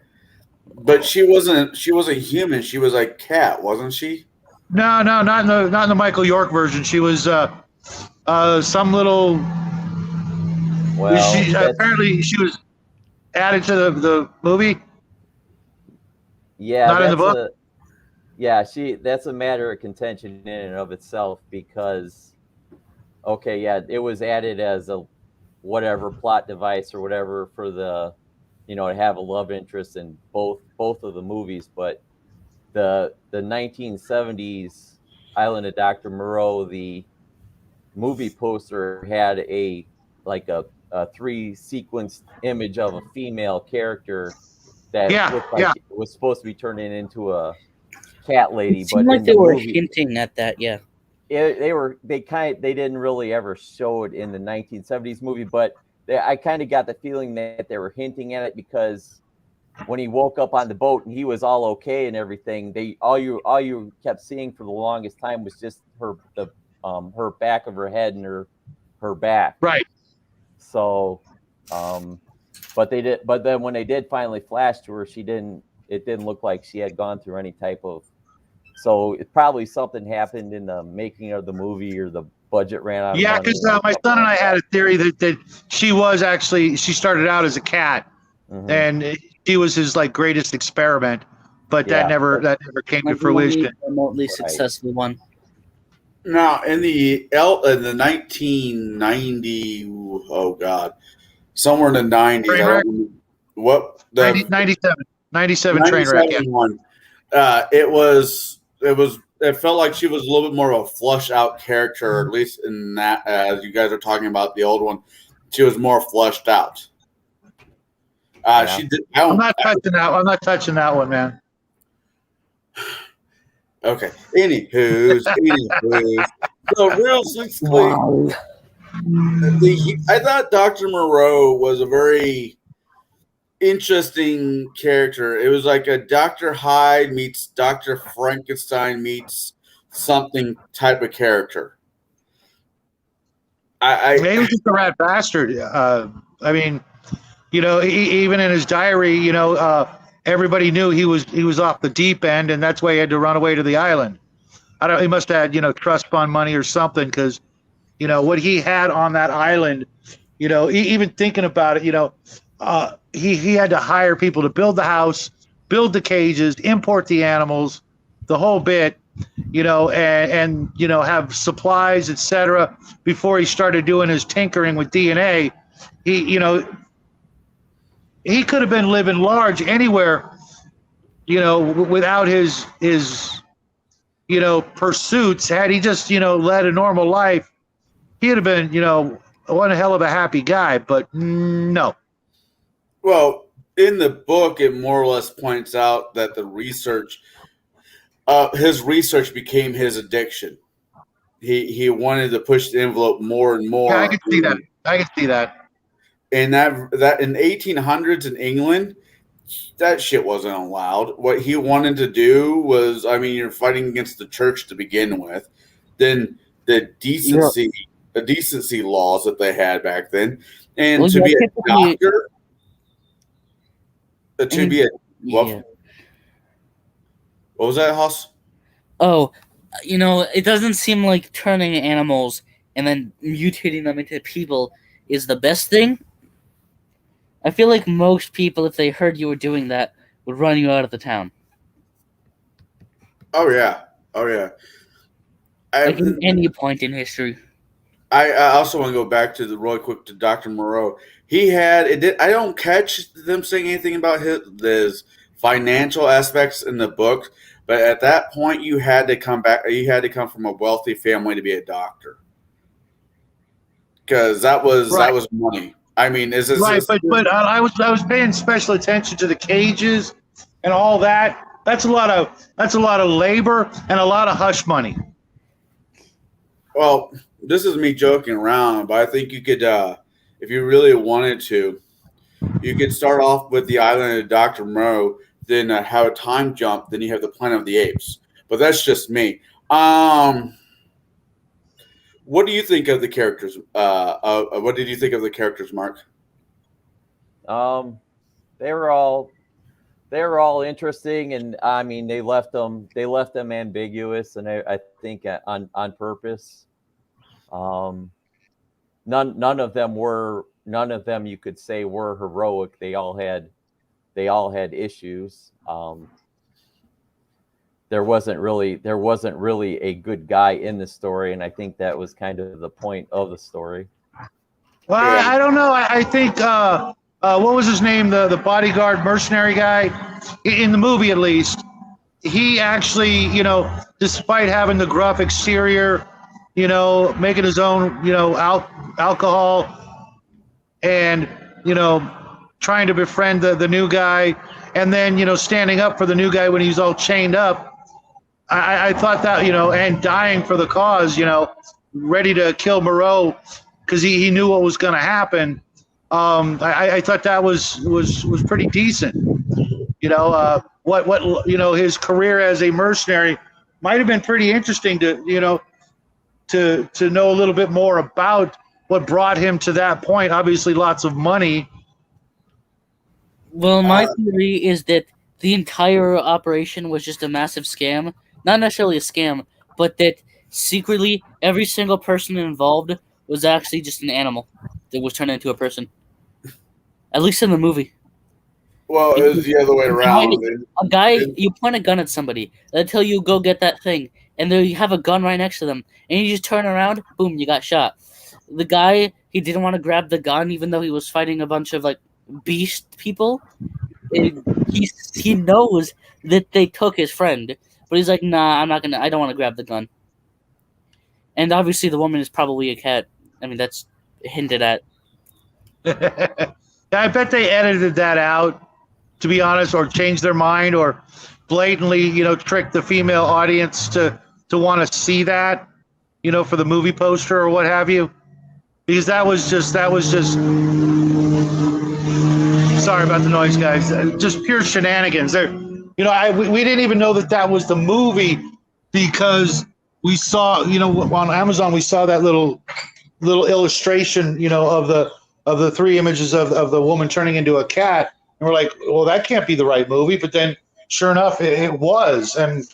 but she wasn't human. She was like cat, wasn't she? No, not in the Michael York version. She was some little. Well, apparently she was added to the movie. yeah, Not in the book. That's a matter of contention in and of itself because, okay, yeah, it was added as a whatever plot device or whatever for the, to have a love interest in both of the movies, but the 1970s Island of Dr. Moreau, the movie poster had a 3-sequence image of a female character that looked like it was supposed to be turning into a cat lady. It seemed but like they were hinting at that. Yeah, they didn't really ever show it in the 1970s movie, but I kind of got the feeling that they were hinting at it because when he woke up on the boat and he was all okay and everything, all you kept seeing for the longest time was just her back of her head and her back. Right. So, but then when they did finally flash to her, it didn't look like she had gone through any type of. So it probably something happened in the making of the movie or the budget ran out. Yeah, because my son and I had a theory that she started out as a cat, and she was his greatest experiment, but that never came to fruition. Remotely successful one. Now, in the 1990, oh God, somewhere in the 90s, I don't remember, what the 97 train wreck. Yeah. One, it felt like she was a little bit more of a flush out character, at least in that. As you guys are talking about the old one, she was more flushed out. She did. I'm not touching that one, man. Okay. Anywho's. So realistically, I thought Dr. Moreau was a very interesting character. It was like a Dr. Hyde meets Dr. Frankenstein meets something type of character. He was just a rat bastard. I mean, even in his diary, everybody knew he was off the deep end, and that's why he had to run away to the island. He must have had, trust fund money or something, because, what he had on that island, even thinking about it, he had to hire people to build the house, build the cages, import the animals, the whole bit, and have supplies, etc. Before he started doing his tinkering with DNA. He could have been living large anywhere, without his pursuits. Had he just, led a normal life, he'd have been, one hell of a happy guy, but no. Well, in the book, it more or less points out that his research became his addiction. He wanted to push the envelope more and more. Yeah, I can see that. And that in 1800s in England, that shit wasn't allowed. What he wanted to do was, you're fighting against the church to begin with. Then the decency laws that they had back then. And Well, to yeah, be a typically, doctor, to be a yeah. what was that, Hoss? Oh, it doesn't seem like turning animals and then mutating them into people is the best thing. I feel like most people, if they heard you were doing that, would run you out of the town. Oh yeah, oh yeah. Like I in any point in history. I also want to go back to the really quick to Dr. Moreau. He had it. I don't catch them saying anything about his financial aspects in the book, but at that point, you had to come back. You had to come from a wealthy family to be a doctor, because that Right. was money. I mean, Right, but I was paying special attention to the cages and all that. That's a lot of labor and a lot of hush money. well, this is me joking around, but I think you could, if you really wanted to, you could start off with the island of Dr. Moreau, then have a time jump, then you have the Planet of the Apes. But that's just me. What do you think of the characters? What did you think of the characters, Mark? Um, they were all interesting, and I mean they left them ambiguous, and I think on purpose. None of them you could say were heroic. They all had issues. There wasn't really a good guy in the story, and I think that was kind of the point of the story. Well, Yeah. I don't know. I think what was his name? The bodyguard mercenary guy in the movie, at least. He actually, despite having the gruff exterior, making his own, alcohol, and trying to befriend the new guy, and then standing up for the new guy when he's all chained up. I thought that, and dying for the cause, ready to kill Moreau because he knew what was going to happen. I thought that was pretty decent. What his career as a mercenary might have been pretty interesting to know a little bit more about what brought him to that point. Obviously, lots of money. Well, my theory is that the entire operation was just a massive scam. Not necessarily a scam, but that secretly every single person involved was actually just an animal that was turned into a person. At least in the movie. Well, it was the other way around. A guy, you point a gun at somebody, they tell you go get that thing, and they have a gun right next to them, and you just turn around, boom, you got shot. The guy, he didn't want to grab the gun, even though he was fighting a bunch of beast people. He knows that they took his friend, but he's like, nah, I don't want to grab the gun. And obviously, the woman is probably a cat. I mean, that's hinted at. I bet they edited that out, to be honest, or changed their mind, or blatantly, trick the female audience to want to see that, for the movie poster or what have you. Because that was just sorry about the noise, guys. Just pure shenanigans. We didn't even know that was the movie because we saw, on Amazon, we saw that little illustration, of the three images of the woman turning into a cat, and we're like, well, that can't be the right movie. But then, sure enough, it was. And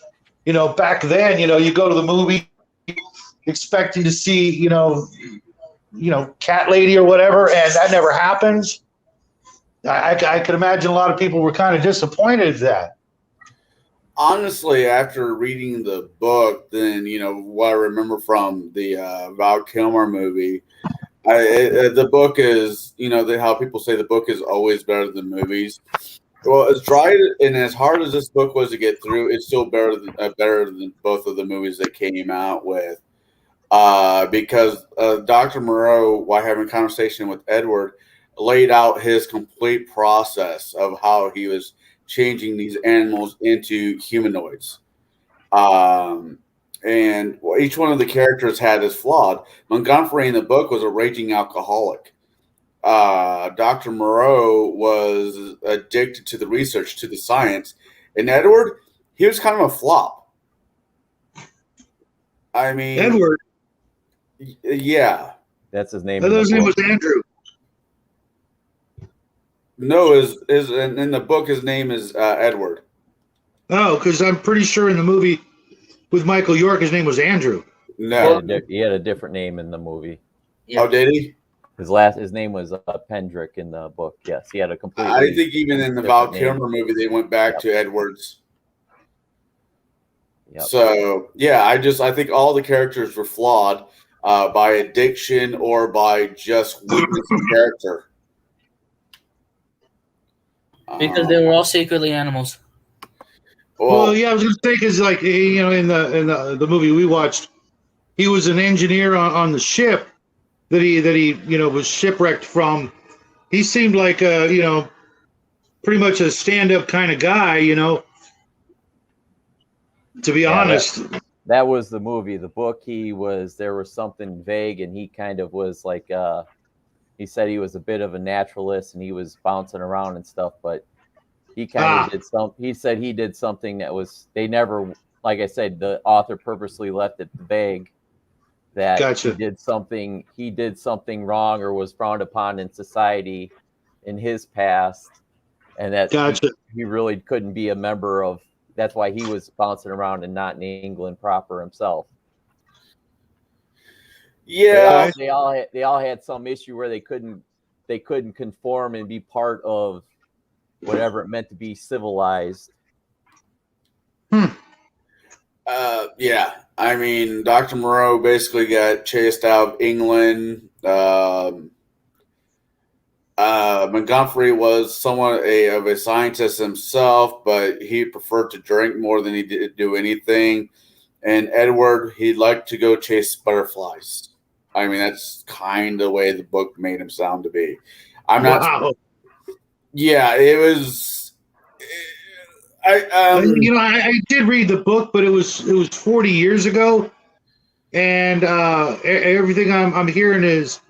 back then, you go to the movie expecting to see, cat lady or whatever, and that never happens. I could imagine a lot of people were kind of disappointed at that. Honestly, after reading the book, then what I remember from the Val Kilmer movie, the book is how people say the book is always better than movies. Well, as dry and as hard as this book was to get through, it's still better than both of the movies that came out with. Because Dr. Moreau, while having a conversation with Edward, laid out his complete process of how he was changing these animals into humanoids. And each one of the characters had his flawed. Montgomery in the book was a raging alcoholic. Dr. Moreau was addicted to the research, to the science. And Edward, he was kind of a flop. I mean, Edward. Yeah. That's his name. His name was Andrew. No, his in the book his name is Edward. Oh, because I'm pretty sure in the movie with Michael York, his name was Andrew. No. He had a different name in the movie. Yeah. Oh, did he? His name was Pendrick in the book. Yes, he had a completely. I think even in the Val Kilmer movie they went back to Edwards. Yep. So yeah, I think all the characters were flawed by addiction or by just weakness of character. Because they were all secretly animals. Well, yeah, I was going to say because, like, you know, in the movie we watched, he was an engineer on the ship that he was shipwrecked from. He seemed like pretty much a stand-up kind of guy, to be honest. That was the movie. The book, there was something vague, and he kind of was like, he said he was a bit of a naturalist, and he was bouncing around and stuff, but he kind of did he said he did something that was, they never, like I said, the author purposely left it vague that Gotcha. he did something wrong or was frowned upon in society in his past, and that Gotcha. he really couldn't be a member of. That's why he was bouncing around and not in England proper himself. Yeah, they all had some issue where they couldn't conform and be part of whatever it meant to be civilized. Yeah. I mean, Dr. Moreau basically got chased out of England. Montgomery was somewhat of a scientist himself, but he preferred to drink more than he did do anything. And Edward, he liked to go chase butterflies. I mean, that's kind of the way the book made him sound to be. I'm not. Wow. Yeah, it was. I did read the book, but it was 40 years ago, and everything I'm hearing is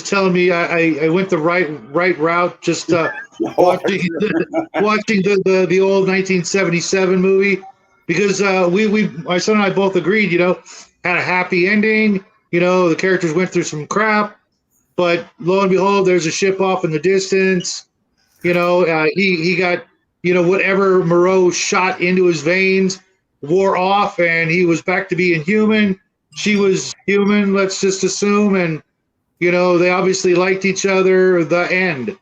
telling me I went the right route. Just watching the old 1977 movie, because my son and I both agreed, had a happy ending. The characters went through some crap, but lo and behold, there's a ship off in the distance. He got, whatever Moreau shot into his veins wore off, and he was back to being human. She was human, let's just assume, and they obviously liked each other. The end.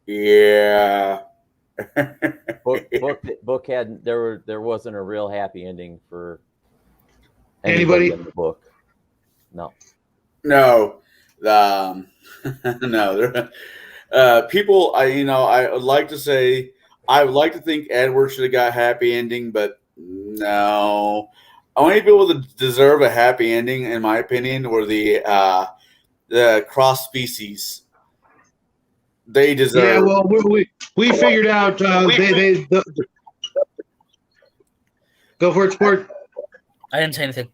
Yeah. book had there wasn't a real happy ending for Anybody in the book. No. No. No. People, I would like to say, I would like to think Edward should have got a happy ending, but no. Only people that deserve a happy ending, in my opinion, were the cross species. They deserve. Yeah, well, we figured out go for it, Sport. I didn't say anything.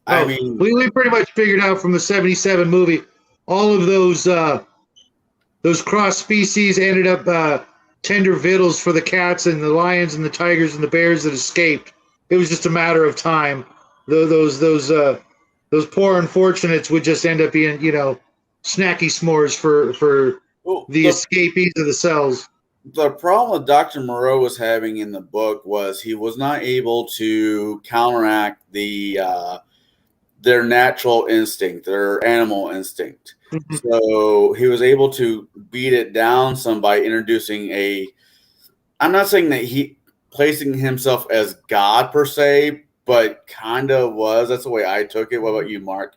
I mean, we pretty much figured out from the 77 movie, all of those cross species ended up tender victuals for the cats and the lions and the tigers and the bears that escaped. It was just a matter of time. Those poor unfortunates would just end up being, snacky s'mores for the escapees of the cells. The problem that Dr. Moreau was having in the book was he was not able to counteract their natural instinct, their animal instinct. Mm-hmm. So he was able to beat it down some by introducing I'm not saying that he placing himself as God per se, but kind of was. That's the way I took it. What about you, Mark?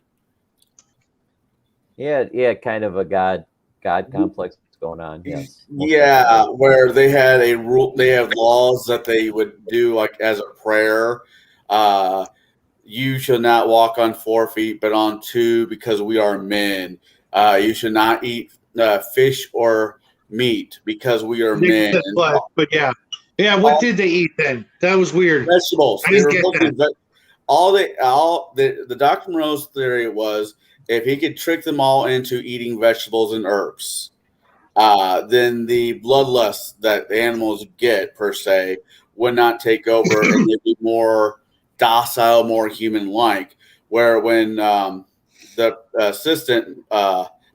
Yeah, kind of a God complex going on. Yes. Yeah, where they had a rule, they have laws that they would do like as a prayer. You shall not walk on 4 feet, but on 2, because we are men. You should not eat fish or meat, because we are men. But yeah. What did they eat then? That was weird. Vegetables. I didn't get that. The Dr. Moreau's theory was if he could trick them all into eating vegetables and herbs, then the bloodlust that the animals get per se would not take over, and they'd be more docile, more human-like. Where when the assistant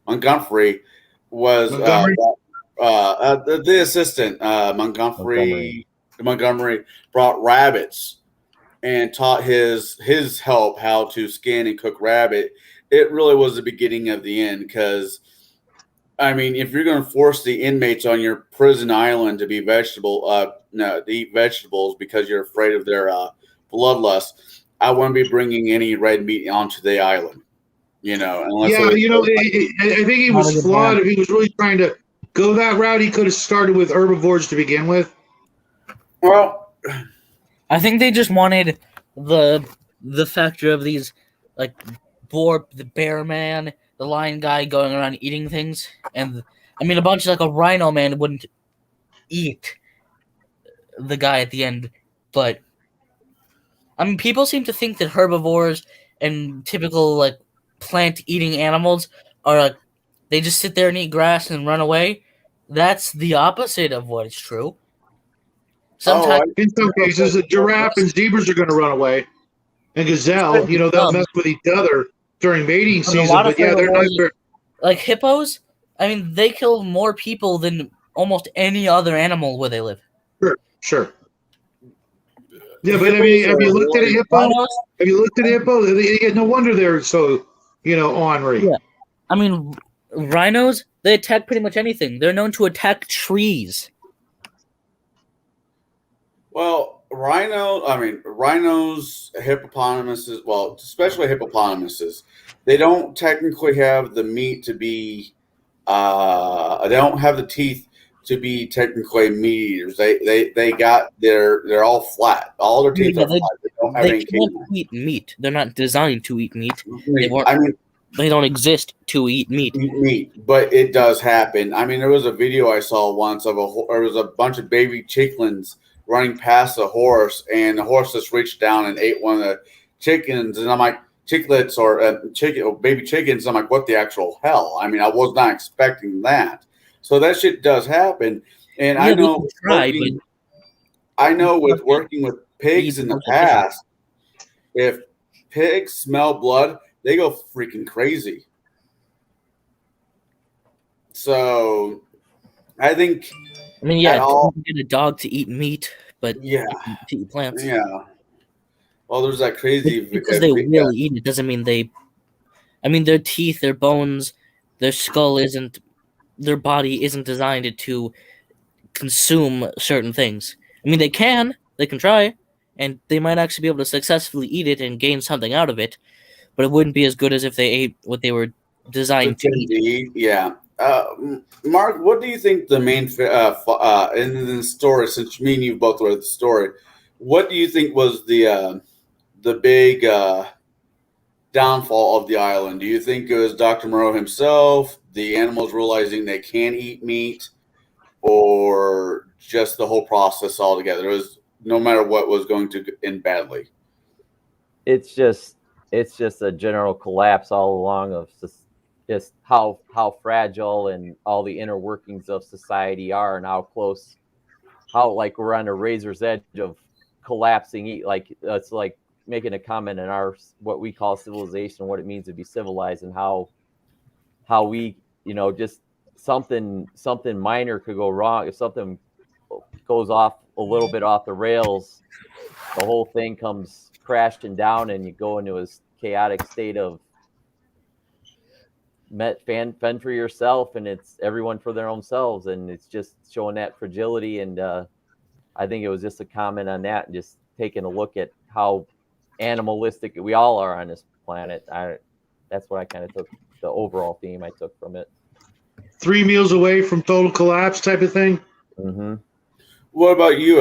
Montgomery was the assistant Montgomery brought rabbits and taught his help how to skin and cook rabbit. It really was the beginning of the end because I mean, if you're going to force the inmates on your prison island to be no, to eat vegetables because you're afraid of their bloodlust, I wouldn't be bringing any red meat onto the island. Unless Yeah, I think he Not a was good flawed. plan. If he was really trying to go that route, he could have started with herbivores to begin with. well, I think they just wanted the factor of these like the bear man, the lion guy going around eating things, and I mean a bunch like a rhino man wouldn't eat the guy at the end, but I mean people seem to think that herbivores and typical like plant eating animals are like they just sit there and eat grass and run away. That's the opposite of what is true. oh, Sometimes In some cases, a giraffe and zebras are going to run away, and gazelle, they'll mess with each other during mating I mean, a season. lot of But yeah, they're not herbivores, very. like hippos, I mean, they kill more people than almost any other animal where they live. Sure. Yeah, but I hippos mean, have you are looked at a really hippo? Rhinos, Have you looked at a hippo? No wonder they're so, ornery. yeah. I mean, rhinos, they attack pretty much anything. They're known to attack trees. well. Rhinos, hippopotamuses. Well, especially hippopotamuses, they don't technically have the meat to be. They don't have the teeth to be technically meat eaters. They got they're all flat. All their teeth Yeah, are flat. They don't have they any can't canines. eat meat. They're not designed to eat meat. They weren't. I mean, They don't exist to eat meat. eat meat, but it does happen. I mean, there was a video I saw once of there was a bunch of baby chicklins running past a horse, and the horse just reached down and ate one of the chickens, and I'm like, chicklets or baby chickens. I'm like, what the actual hell? I mean, I was not expecting that. So that shit does happen, and Yeah, I we know can try, I know with working with pigs in the past, if pigs smell blood, they go freaking crazy. So I think I mean, at yeah, all, you can get a dog to eat meat, but yeah, to eat plants. yeah. Well, there's that crazy Because they really eat it doesn't mean they. I mean, their teeth, their bones, their skull isn't. Their body isn't designed to consume certain things. I mean, they can try, and they might actually be able to successfully eat it and gain something out of it, but it wouldn't be as good as if they ate what they were designed to eat. yeah. Mark, what do you think the main in the story? Since me and you both read the story, what do you think was the big downfall of the island? Do you think it was Dr. Moreau himself, the animals realizing they can eat meat, or just the whole process altogether? It was no matter what was going to end badly. It's just a general collapse all along of just how fragile and all the inner workings of society are, and how like we're on a razor's edge of collapsing. Like it's like making a comment in our what we call civilization, what it means to be civilized, and how we just something minor could go wrong. If something goes off a little bit off the rails, the whole thing comes crashing down, and you go into a chaotic state of fend for yourself, and it's everyone for their own selves, and it's just showing that fragility. And I think it was just a comment on that, and just taking a look at how animalistic we all are on this planet. That's what I kind of took, the overall theme I took from it. 3 meals away from total collapse type of thing. Mm-hmm. What about you,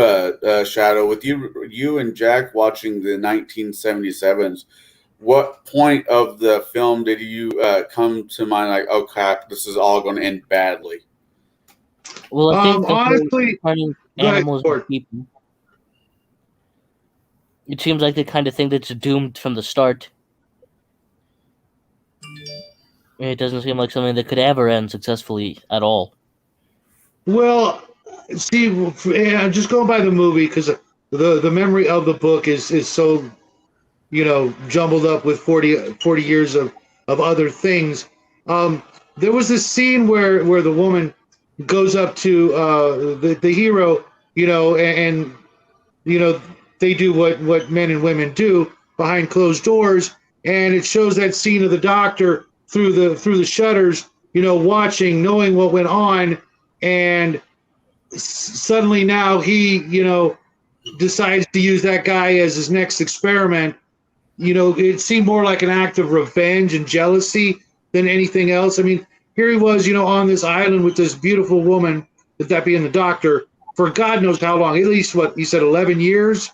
Shadow? With you and Jack watching the 1977s, what point of the film did you come to mind like, oh crap, this is all going to end badly? Well, I think honestly, turning animals into people. It seems like the kind of thing that's doomed from the start. It doesn't seem like something that could ever end successfully at all. Well, see, I'm just going by the movie because the memory of the book is so, jumbled up with 40 years of other things. There was this scene where the woman goes up to the hero, and they do what men and women do behind closed doors, and it shows that scene of the doctor through the shutters, watching, knowing what went on, and suddenly now he, decides to use that guy as his next experiment. It seemed more like an act of revenge and jealousy than anything else. I mean, here he was, on this island with this beautiful woman, that being the doctor, for God knows how long, at least what he said, 11 years,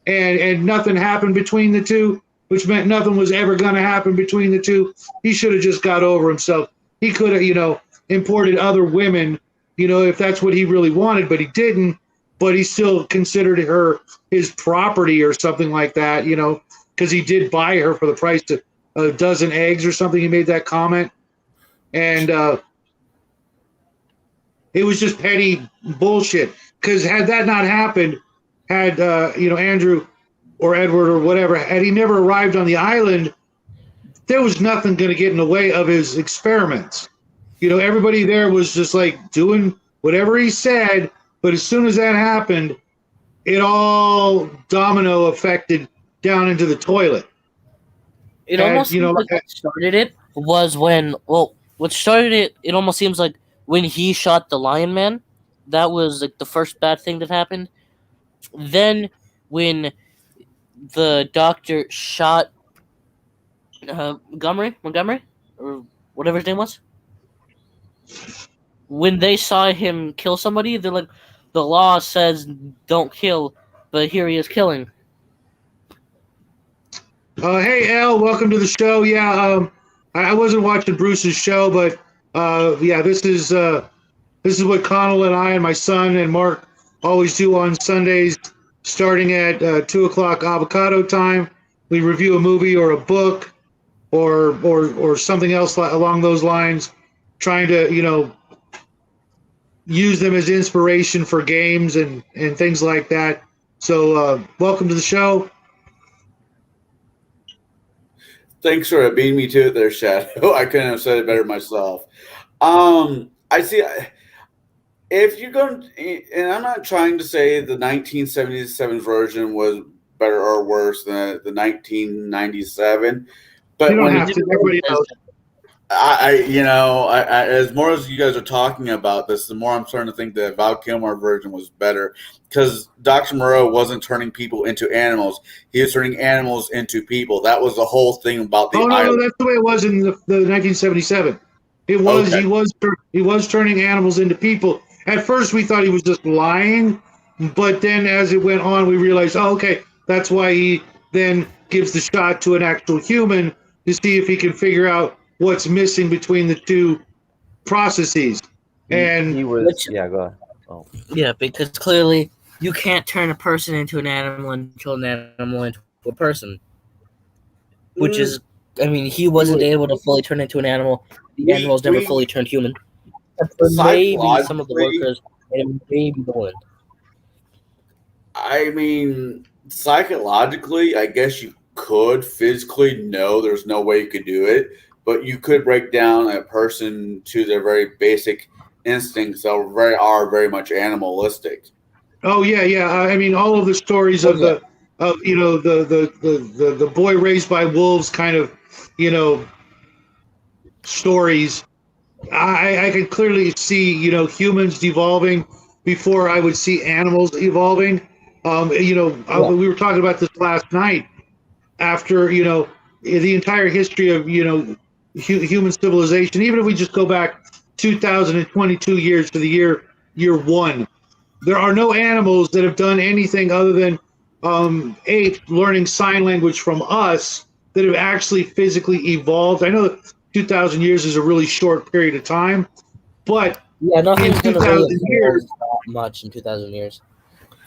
and nothing happened between the two, which meant nothing was ever going to happen between the two. He should have just got over himself. He could have, imported other women, if that's what he really wanted, but he didn't. But he still considered her his property or something like that, because he did buy her for the price of a dozen eggs or something. He made that comment. And it was just petty bullshit. Because had that not happened, had, Andrew or Edward or whatever, had he never arrived on the island, there was nothing going to get in the way of his experiments. Everybody there was just like doing whatever he said. But as soon as that happened, it all domino affected down into the toilet. It almost seems like what started it was what started it, it almost seems like when he shot the Lion Man. That was like the first bad thing that happened. Then when the doctor shot Montgomery, or whatever his name was, when they saw him kill somebody, they're like, the law says don't kill, but here he is killing. Hey, Al, welcome to the show. Yeah, I wasn't watching Bruce's show, but this is what Connell and I and my son and Mark always do on Sundays, starting at 2:00 avocado time. We review a movie or a book or something else along those lines, trying to use them as inspiration for games and things like that. So welcome to the show. Thanks for beating me to it there, Shadow. I couldn't have said it better myself. I see. If you're going, and I'm not trying to say the 1977 version was better or worse than the 1997, but you don't have to. Everybody knows. As more as you guys are talking about this, the more I'm starting to think the Val Kilmer version was better, because Dr. Moreau wasn't turning people into animals; he was turning animals into people. That was the whole thing about the. No, that's the way it was in the 1977. It was he was turning animals into people. At first, we thought he was just lying, but then as it went on, we realized, that's why he then gives the shot to an actual human to see if he can figure out what's missing between the two processes. And he was, go ahead. Oh. Yeah, because clearly you can't turn a person into an animal and turn an animal into a person. Which is, he wasn't able to fully turn into an animal. The animals never fully turned human. Maybe some of the workers, and maybe the one. Psychologically, I guess you could. Physically, no, there's no way you could do it. But you could break down a person to their very basic instincts that are very much animalistic. Oh yeah. All of the stories of the boy raised by wolves kind of stories. I could clearly see humans devolving before I would see animals evolving. We were talking about this last night. After the entire history of human civilization, even if we just go back 2,022 years to the year one, there are no animals that have done anything other than apes learning sign language from us that have actually physically evolved. I know that 2,000 years is a really short period of time, but nothing's in 2,000 years, much in 2,000 years.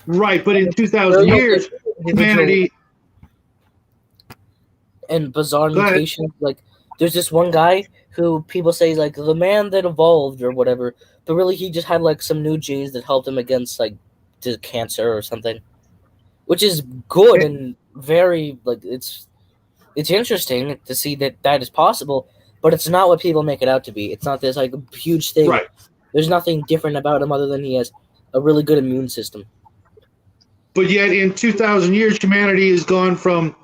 Right, but in 2,000 years, humanity and bizarre mutations. Like, there's this one guy who people say like the man that evolved or whatever, but really he just had like some new genes that helped him against like cancer or something, which is good and very like it's interesting to see that is possible, but it's not what people make it out to be. It's not this like huge thing. Right. There's nothing different about him other than he has a really good immune system. But yet, in 2,000 years, humanity has gone from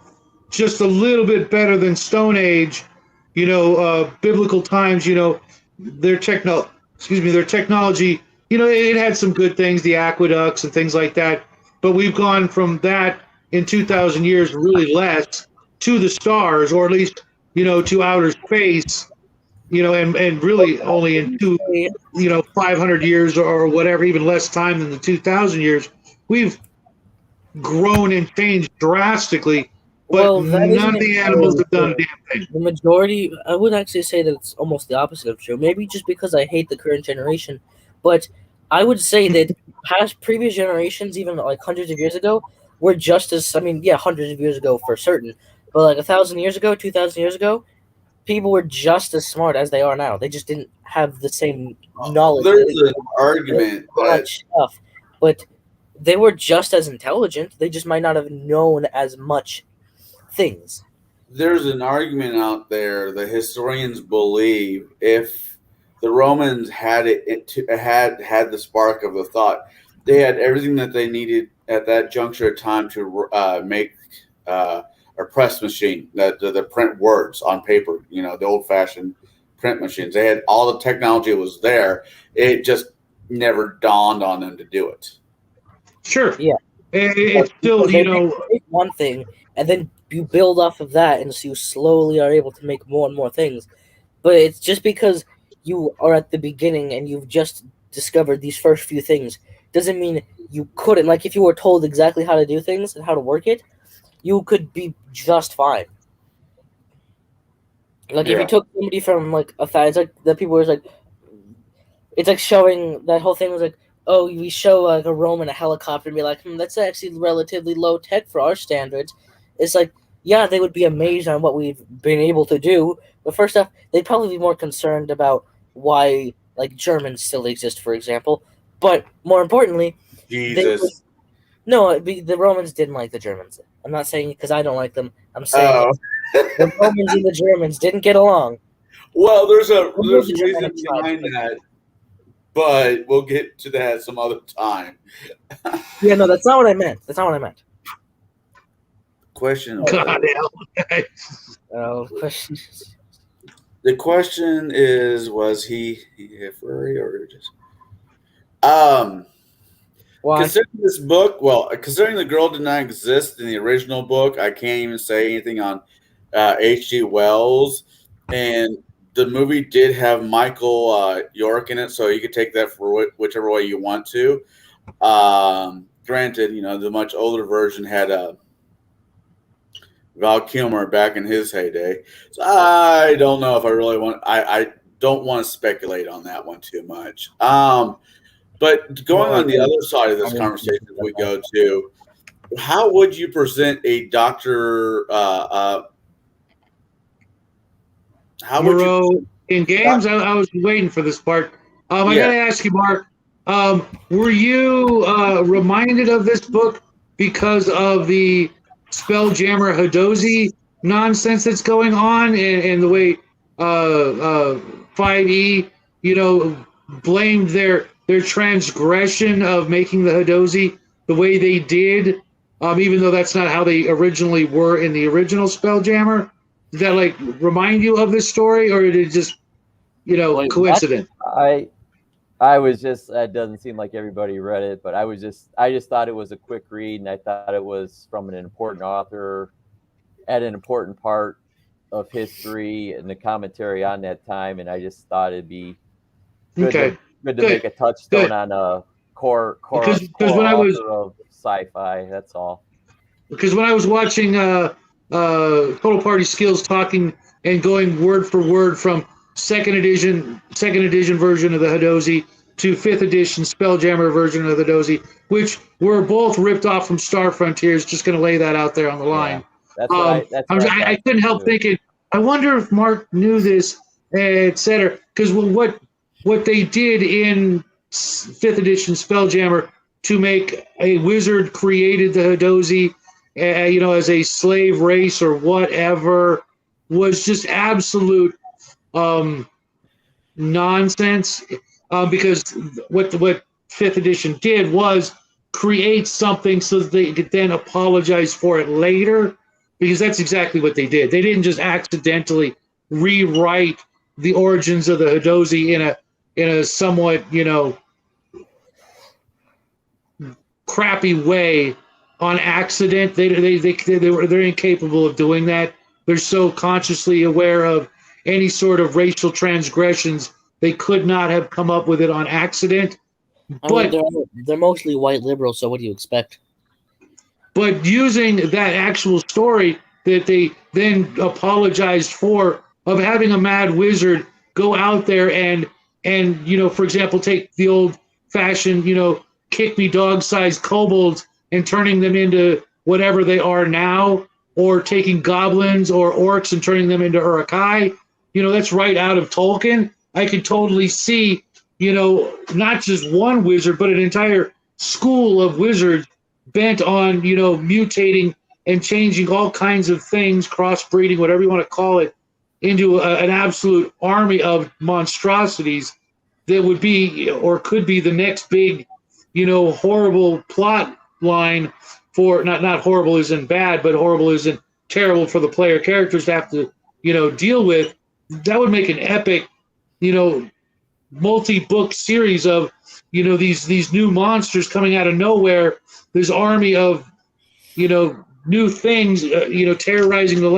just a little bit better than Stone Age, biblical times. Their technology. It had some good things, the aqueducts and things like that. But we've gone from that in 2,000 years, really less, to the stars, or at least to outer space. And really only in 500 years or whatever, even less time than the 2,000 years, we've grown and changed drastically, but none of the animals have done a damn thing. The majority, I would actually say that it's almost the opposite of true. Maybe just because I hate the current generation, but I would say that previous generations, even like hundreds of years ago, were just as, hundreds of years ago for certain, but like 1,000 years ago, 2,000 years ago, people were just as smart as they are now. They just didn't have the same knowledge. There's an argument that stuff, but they were just as intelligent. They just might not have known as much things. There's an argument out there that historians believe if the Romans had had the spark of the thought, they had everything that they needed at that juncture of time to make a press machine that the print words on paper. The old-fashioned print machines. They had all the technology was there. It just never dawned on them to do it. Sure. Yeah. It's still, make one thing, and then you build off of that, and so you slowly are able to make more and more things. But it's just because you are at the beginning and you've just discovered these first few things doesn't mean you couldn't. Like, if you were told exactly how to do things and how to work it, you could be just fine. Like, if you took somebody from, like, it's like the people were like, it's like showing, that whole thing was like, oh, we show like a Roman a helicopter and be like, that's actually relatively low tech for our standards. It's like, yeah, they would be amazed on what we've been able to do. But first off, they'd probably be more concerned about why, like, Germans still exist, for example. But more importantly, Jesus. The Romans didn't like the Germans. I'm not saying because I don't like them. I'm saying the Romans and the Germans didn't get along. Well, there's a reason behind that. But we'll get to that some other time. Yeah, no, that's not what I meant. Question. Question. The question is, was he a furry or just? Why? Considering this book, considering the girl did not exist in the original book, I can't even say anything on H.G. Wells, and the movie did have Michael York in it, so you could take that for whichever way you want to. Granted, the much older version had Val Kilmer back in his heyday. So I don't know if I really want. I don't want to speculate on that one too much. But going on the other side of this conversation, we go to how would you present a Doctor? Moreau in games? I was waiting for this part. I got to ask you, Mark, were you reminded of this book because of the Spelljammer Hadozi nonsense that's going on and the way 5e, blamed their transgression of making the Hadozi the way they did, even though that's not how they originally were in the original Spelljammer? Did that remind you of this story, or did it just, coincidence? I was just, it doesn't seem like everybody read it, but I just thought it was a quick read, and I thought it was from an important author at an important part of history and the commentary on that time, and I just thought it'd be good to make a touchstone on a core because when I was of sci-fi. That's all. Because when I was watching Total Party Skills talking and going word for word from second edition version of the Hadozi to 5th edition Spelljammer version of the Hadozi, which were both ripped off from Star Frontiers. Just going to lay that out there on the line. Yeah, I couldn't help thinking, I wonder if Mark knew this, etc. Because what they did in 5th edition Spelljammer to make a wizard created the Hadozi, as a slave race or whatever, was just absolute nonsense. because what fifth edition did was create something so that they could then apologize for it later, because that's exactly what they did. They didn't just accidentally rewrite the origins of the Hadozi in a somewhat, crappy way on accident. They're incapable of doing that. They're so consciously aware of any sort of racial transgressions, they could not have come up with it on accident. I But mean, they're mostly white liberals, so what do you expect? But using that actual story that they then apologized for, of having a mad wizard go out there and for example, take the old fashioned, kick me dog sized kobolds and turning them into whatever they are now, or taking goblins or orcs and turning them into Urukai. That's right out of Tolkien. I could totally see, not just one wizard, but an entire school of wizards bent on, mutating and changing all kinds of things, crossbreeding, whatever you want to call it, into an absolute army of monstrosities that would be or could be the next big, horrible plot line for not horrible isn't bad, but horrible isn't terrible for the player characters to have to, deal with. That would make an epic, multi-book series of, these new monsters coming out of nowhere. This army of, new things, terrorizing the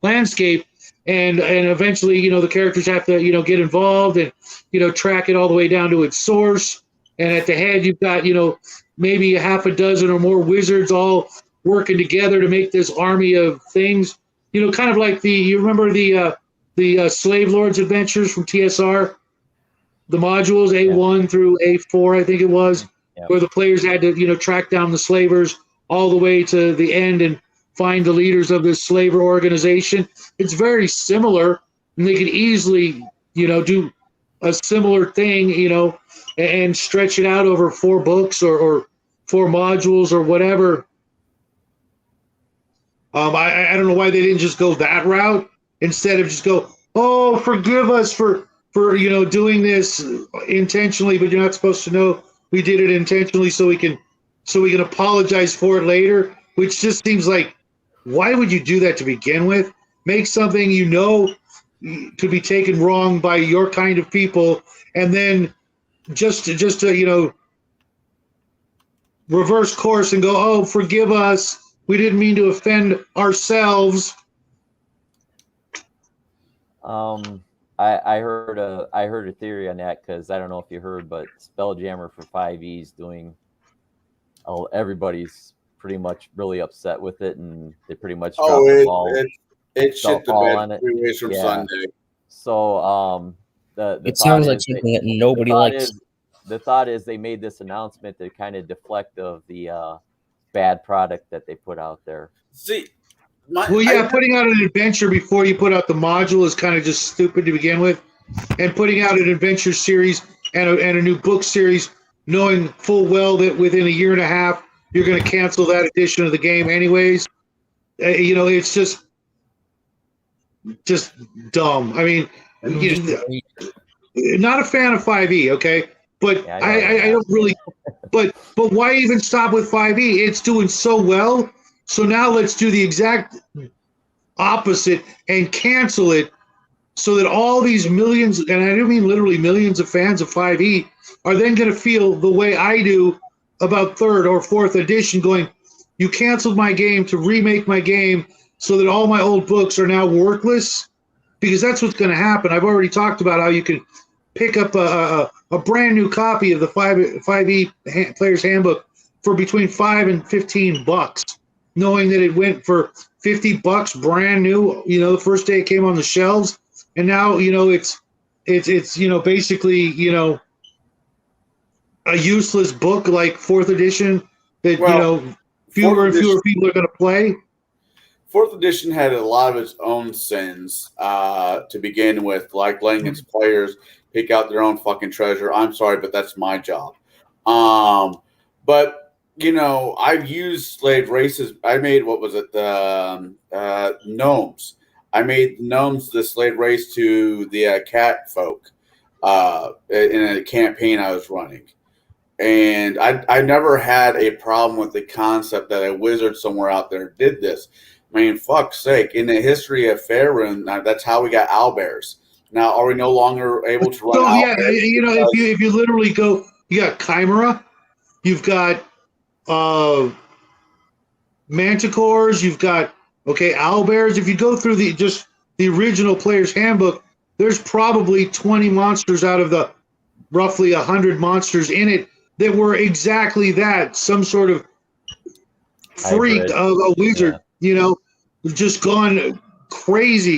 landscape, and eventually, the characters have to, get involved and, track it all the way down to its source. And at the head, you've got, maybe a half a dozen or more wizards all working together to make this army of things. Kind of like you remember the Slave Lords Adventures from TSR, the modules A1 through A4, I think it was, where the players had to, track down the slavers all the way to the end and find the leaders of this slaver organization. It's very similar, and they could easily, do a similar thing, and stretch it out over 4 books or 4 modules or whatever. I don't know why they didn't just go that route instead of just go, oh, forgive us for doing this intentionally, but you're not supposed to know we did it intentionally, so we can apologize for it later. Which just seems like, why would you do that to begin with? Make something could be taken wrong by your kind of people, and then just to reverse course and go, oh, forgive us, we didn't mean to offend ourselves. I heard a theory on that, because I don't know if you heard, but Spelljammer for 5e is doing. Everybody's pretty much really upset with it, and they pretty much dropped the ball. It shit the bed 3 days from Sunday. So it sounds like something that nobody likes. The thought is they made this announcement to kind of deflect of the bad product that they put out there. See, putting out an adventure before you put out the module is kind of just stupid to begin with, and putting out an adventure series and a new book series, knowing full well that within a year and a half you're going to cancel that edition of the game anyways. It's just dumb. I mean, not a fan of 5e, okay, but I don't really. But why even stop with 5e? It's doing so well. So now let's do the exact opposite and cancel it, so that all these millions, and I don't mean literally millions of fans of 5e, are then going to feel the way I do about 3rd or 4th edition, going, you canceled my game to remake my game so that all my old books are now worthless, because that's what's going to happen. I've already talked about how you can pick up a brand new copy of the 5e Player's Handbook for between $5 and $15, knowing that it went for $50 brand new, the first day it came on the shelves. And now, it's basically, a useless book like 4th edition that, fewer and fewer people are going to play. 4th edition had a lot of its own sins to begin with, like letting its players pick out their own fucking treasure. I'm sorry, but that's my job. But I've used slave races. I made, what was it, the gnomes. I made gnomes the slave race to the cat folk. in a campaign I was running. And I never had a problem with the concept that a wizard somewhere out there did this. I mean, fuck's sake. In the history of Faerun, that's how we got owlbears. Now, are we no longer able to run So yeah, owlbears? you know, if you literally go, you got chimera, you've got manticores, you've got owlbears. If you go through the original player's handbook, there's probably 20 monsters out of the roughly 100 monsters in it that were exactly that, some sort of freak Hybrid. of a wizard, just gone crazy.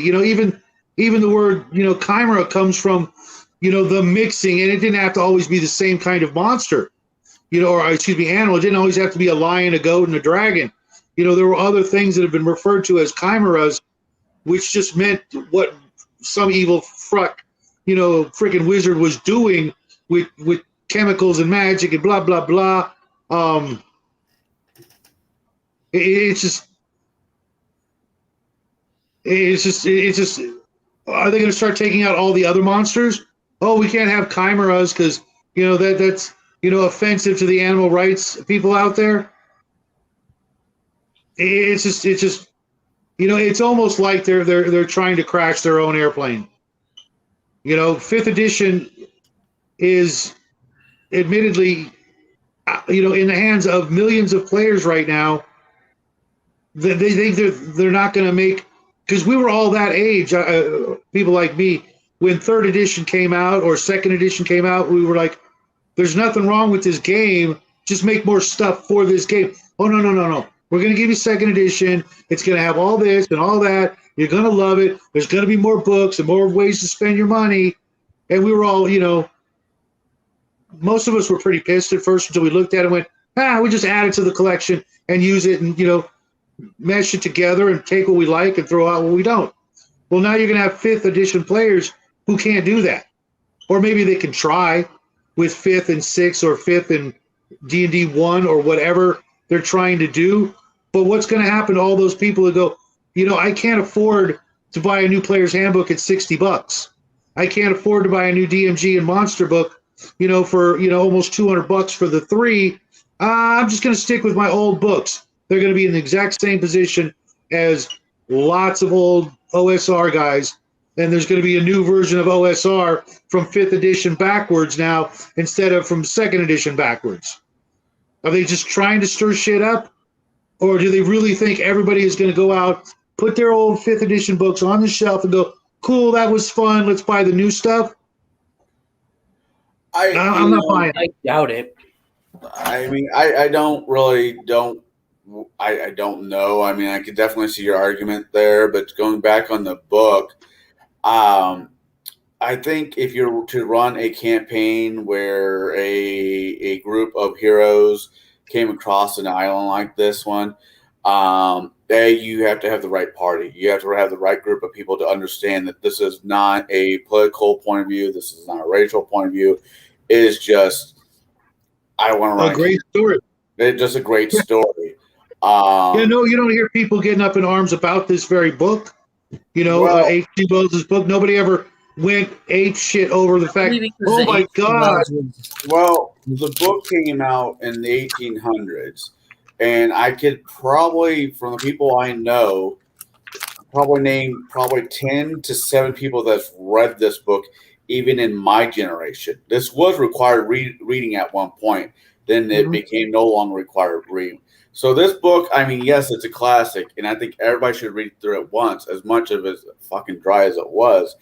Even the word, chimera comes from, the mixing, and it didn't have to always be the same kind of monster, or excuse me, animal. It didn't always have to be a lion, a goat, and a dragon. There were other things that have been referred to as chimeras, which just meant what some evil freaking wizard was doing with chemicals and magic and blah blah blah. It's just. Are they going to start taking out all the other monsters? Oh, we can't have chimeras because that's offensive to the animal rights people out there. It's just it's almost like they're trying to crash their own airplane. Fifth edition is admittedly in the hands of millions of players right now. They think they're not going to make, because we were all that age, people like me, when third edition came out or second edition came out, we were like, there's nothing wrong with this game, just make more stuff for this game. Oh, no. We're going to give you second edition. It's going to have all this and all that. You're going to love it. There's going to be more books and more ways to spend your money. And we were all, most of us were pretty pissed at first until we looked at it and went, we just add it to the collection and use it and, mesh it together and take what we like and throw out what we don't. Well, now you're going to have fifth edition players who can't do that. Or maybe they can try with fifth and sixth or fifth and D&D 1 or whatever they're trying to do. But what's going to happen to all those people who go, I can't afford to buy a new player's handbook at $60. I can't afford to buy a new DMG and monster book, for, almost $200 for the 3. I'm just going to stick with my old books. They're going to be in the exact same position as lots of old OSR guys. And there's going to be a new version of OSR from 5th edition backwards now instead of from 2nd edition backwards. Are they just trying to stir shit up? Or do they really think everybody is going to go out, put their old 5th edition books on the shelf and go, cool, that was fun, let's buy the new stuff? I'm not buying it. I doubt it. I mean, I don't know. I mean, I could definitely see your argument there, but going back on the book, I think if you're to run a campaign where a group of heroes came across an island like this one, you have to have the right party. You have to have the right group of people to understand that this is not a political point of view. This is not a racial point of view. It is just, I want to run a great story. It's just a great story. You don't hear people getting up in arms about this very book. H.G. Wells' book. Nobody ever went ape shit over the fact, oh my God. Well, the book came out in the 1800s, and I could probably, from the people I know, name 10 to 7 people that's read this book, even in my generation. This was required reading at one point. Then it became no longer required reading. So this book, I mean, yes, it's a classic, and I think everybody should read through it once, as much of it as fucking dry as it was.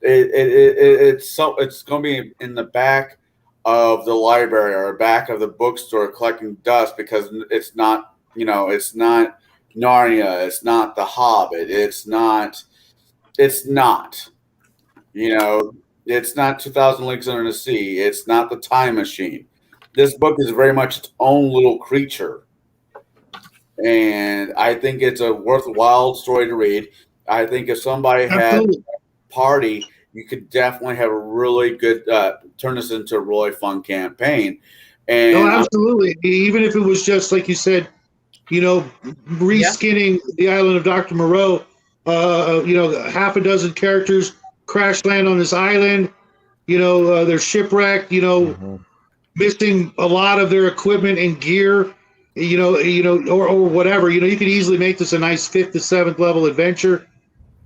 It's going to be in the back of the library or back of the bookstore collecting dust, because it's not, it's not Narnia, it's not The Hobbit, it's not, it's not 2000 Leagues Under the Sea, it's not The Time Machine. This book is very much its own little creature. And I think it's a worthwhile story to read. I think if somebody had a party, you could definitely have a really good, turn this into a really fun campaign. And absolutely. Even if it was just, like you said, reskinning the island of Dr. Moreau, half a dozen characters crash land on this island. they're shipwrecked, missing a lot of their equipment and gear, or whatever. You could easily make this a nice 5th to 7th level adventure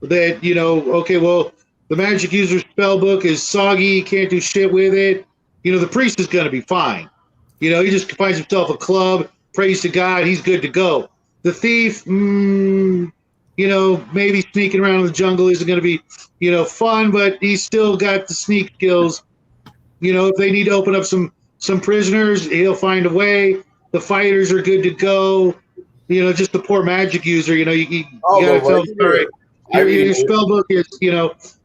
that, okay, well, the magic user spell book is soggy, can't do shit with it. The priest is going to be fine. He just finds himself a club, prays to God, he's good to go. The thief, maybe sneaking around in the jungle isn't going to be, fun, but he's still got the sneak skills. If they need to open up some prisoners, he'll find a way. The fighters are good to go. Just the poor magic user, you got to tell him, sorry. Your spell book is,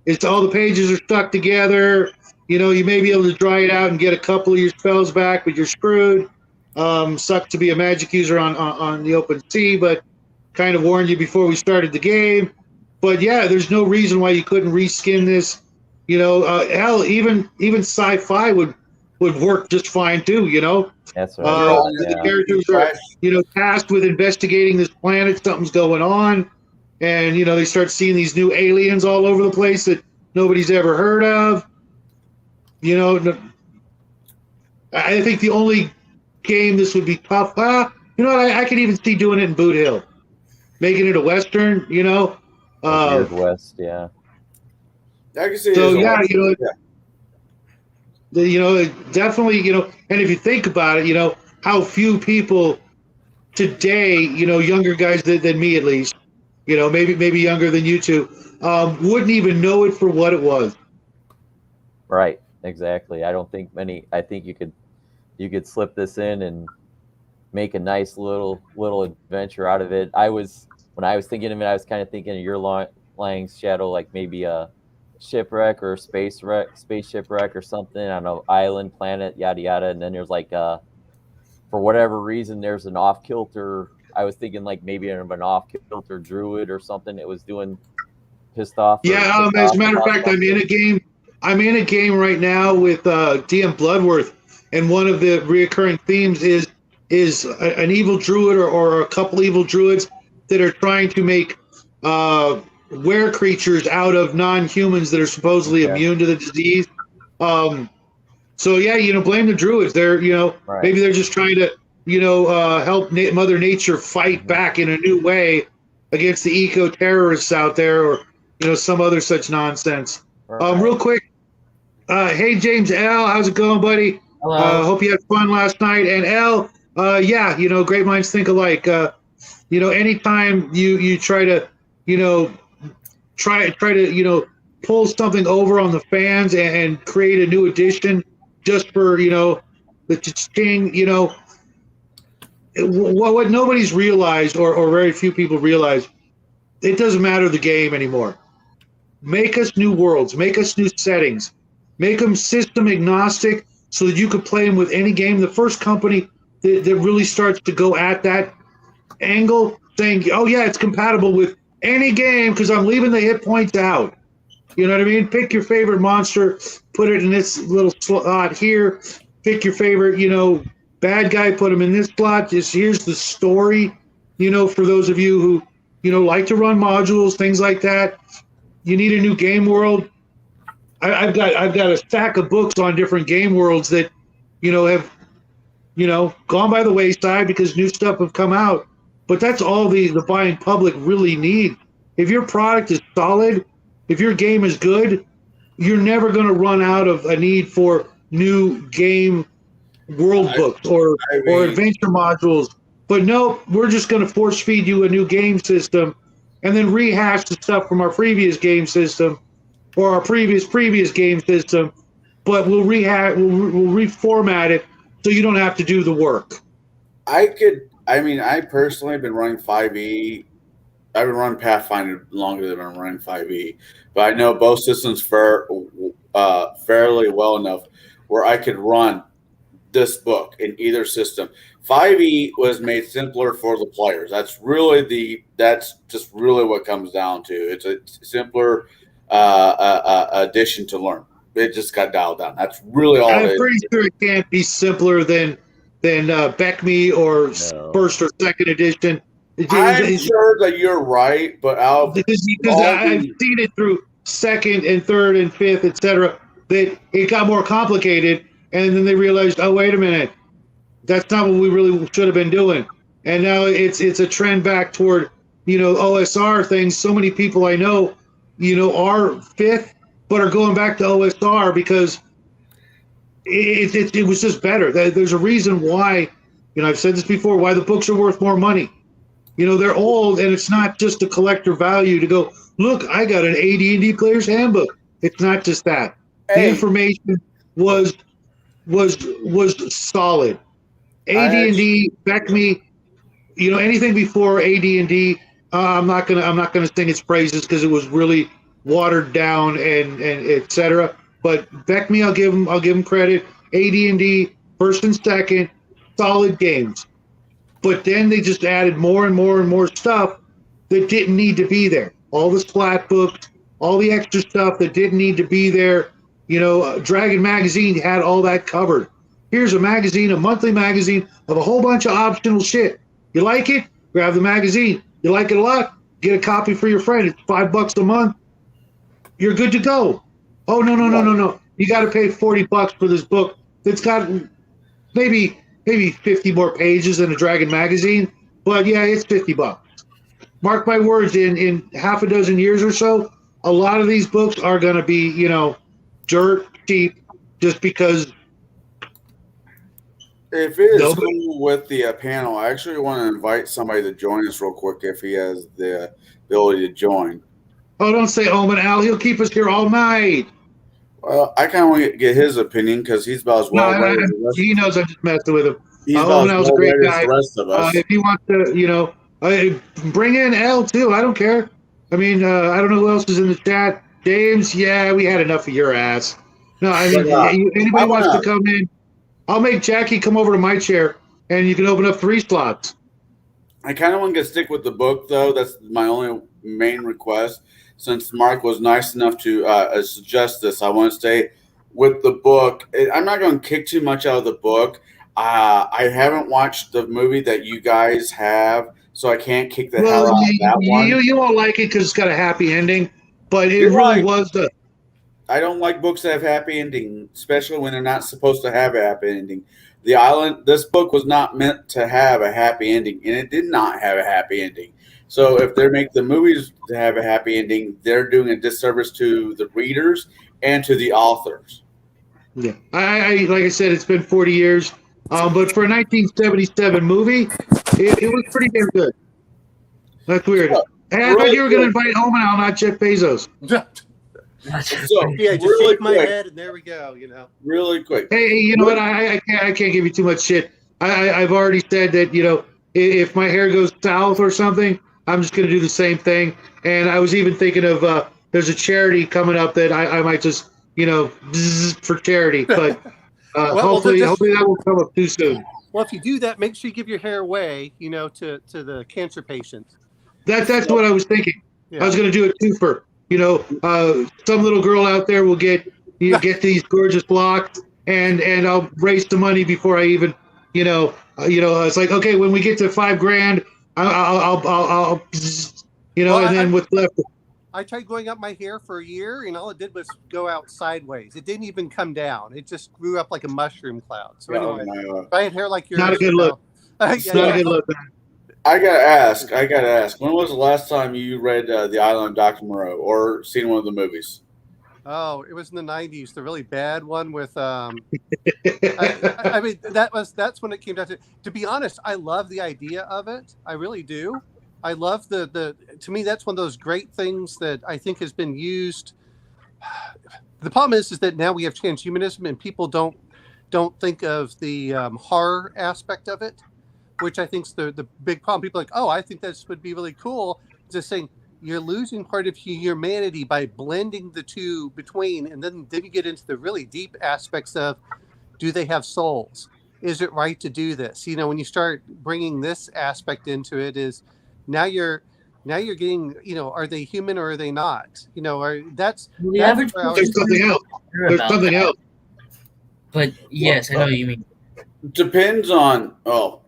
it's all the pages are stuck together. You may be able to dry it out and get a couple of your spells back, but you're screwed. Sucked to be a magic user on the open sea, but kind of warned you before we started the game. But yeah, there's no reason why you couldn't reskin this. Hell, even sci-fi would work just fine too. That's right. The characters are tasked with investigating this planet. Something's going on, and they start seeing these new aliens all over the place that nobody's ever heard of. I think the only game this would be tough. I could even see doing it in Boot Hill, making it a Western. Weird West, yeah. I can see. So definitely, and if you think about it, how few people today, younger guys than me at least, maybe younger than you two, wouldn't even know it for what it was. Right. Exactly. I don't think many. I think you could slip this in and make a nice little adventure out of it. When I was thinking of it, I was kind of thinking of your Lang's Shadow, like maybe a shipwreck or space shipwreck or something. I don't know, island, planet, yada yada. And then there's like for whatever reason, there's an off kilter. I was thinking like maybe of an off kilter druid or something that was doing pissed off. Yeah. As a matter of fact, I'm in a game right now with DM Bloodworth, and one of the reoccurring themes is an evil druid or a couple evil druids that are trying to make were creatures out of non-humans that are supposedly immune to the disease. So yeah, blame the druids. They're right. Maybe they're just trying to help Mother Nature fight back in a new way against the eco-terrorists out there, or some other such nonsense. Right. Real quick. Hey, James L., how's it going, buddy? Hello. Hope you had fun last night. And L, great minds think alike. Anytime you try to, try to, pull something over on the fans and create a new edition just for, the cha-ching, what nobody's realized or very few people realize, it doesn't matter the game anymore. Make us new worlds. Make us new settings. Make them system agnostic so that you could play them with any game. The first company that really starts to go at that angle, saying, oh, yeah, it's compatible with any game because I'm leaving the hit points out. You know what I mean? Pick your favorite monster, put it in this little slot here. Pick your favorite, bad guy, put him in this slot. Just here's the story, for those of you who, like to run modules, things like that. You need a new game world. I've got a stack of books on different game worlds that, have, gone by the wayside because new stuff have come out. But that's all the buying public really need. If your product is solid, if your game is good, you're never going to run out of a need for new game world books or adventure modules. But no, we're just going to force feed you a new game system and then rehash the stuff from our previous game system or our previous game system, but we'll reformat it so you don't have to do the work. I personally have been running 5e. I've been running Pathfinder longer than I'm running 5e, but I know both systems fairly well enough where I could run this book in either system. 5e was made simpler for the players. That's just really what it comes down to. It's a simpler addition to learn. It just got dialed down. That's really all. I'm pretty sure it can't be simpler than BECME or first or second edition. I'm sure that you're right, but because I've seen it through second and third and fifth, etc. that it got more complicated, and then they realized, oh, wait a minute, that's not what we really should have been doing. And now it's a trend back toward, OSR things. So many people I know, are fifth, but are going back to OSR because it was just better. There's a reason why, I've said this before, why the books are worth more money. They're old, and it's not just a collector value to go, look, I got an AD&D player's handbook. It's not just that. The information was solid. AD&D, back me, anything before AD&D, I'm not gonna sing its praises because it was really watered down and et cetera. But back me, I'll give them credit. AD&D, first and second, solid games. But then they just added more and more and more stuff that didn't need to be there. All the splat books, all the extra stuff that didn't need to be there. Dragon Magazine had all that covered. Here's a magazine, a monthly magazine of a whole bunch of optional shit. You like it? Grab the magazine. You like it a lot? Get a copy for your friend. It's $5 a month. You're good to go. Oh, no. You got to pay $40 for this book that's got maybe 50 more pages than a Dragon Magazine. But yeah, it's $50. Mark my words, in half a dozen years or so, a lot of these books are going to be, dirt cheap just because. If it is cool with the panel, I actually want to invite somebody to join us real quick if he has the ability to join. Oh, don't say Omen Al. He'll keep us here all night. Well, I kind of want to get his opinion because he's about as well read as the rest. He knows I'm just messing with him. He's about as well read as the rest of us. If he wants to, bring in L too. I don't care. I mean, I don't know who else is in the chat. James, yeah, we had enough of your ass. No, I mean, anybody wants to come in, I'll make Jackie come over to my chair, and you can open up 3 slots. I kind of want to stick with the book, though. That's my only main request. Since Mark was nice enough to suggest this, I want to stay with the book. I'm not going to kick too much out of the book. I haven't watched the movie that you guys have, so I can't kick the hell out of that one. You won't like it because it's got a happy ending, but it really was the. I don't like books that have happy ending, especially when they're not supposed to have a happy ending. The Island, this book was not meant to have a happy ending, and it did not have a happy ending. So if they make the movies to have a happy ending, they're doing a disservice to the readers and to the authors. Yeah, I like I said, it's been 40 years, but for a 1977 movie, it was pretty damn good. That's weird. Hey, I thought you were going to invite Omen Al, not Jeff Bezos. So, yeah, just really shake my head and there we go, Really quick. Hey, you know what? I can't give you too much shit. I've already said that, if my hair goes south or something, I'm just going to do the same thing. And I was even thinking of there's a charity coming up that I might just, for charity. But hopefully that won't come up too soon. Well, if you do that, make sure you give your hair away, to the cancer patients. That's what I was thinking. Yeah. I was going to do a twofer. Some little girl out there will get these gorgeous locks, and I'll raise the money before I even, it's like, okay, when we get to $5,000, I'll and then what's left. I tried going up my hair for a year, and all it did was go out sideways. It didn't even come down. It just grew up like a mushroom cloud. So anyway, if I had hair like yours, not a good look. It's not a good look. I gotta ask. When was the last time you read The Island of Dr. Moreau or seen one of the movies? Oh, it was in the 90s, the really bad one with I mean that's when it came down to be honest, I love the idea of it. I really do. I love the to me that's one of those great things that I think has been used. The problem is that now we have transhumanism and people don't think of the horror aspect of it, which I think is the big problem. People are like, oh, I think this would be really cool. Just saying, you're losing part of humanity by blending the two between, and then you get into the really deep aspects of, do they have souls? Is it right to do this? When you start bringing this aspect into it, is now you're getting, are they human or are they not? There's something else. There's something else. But yes, I know what you mean. Depends on,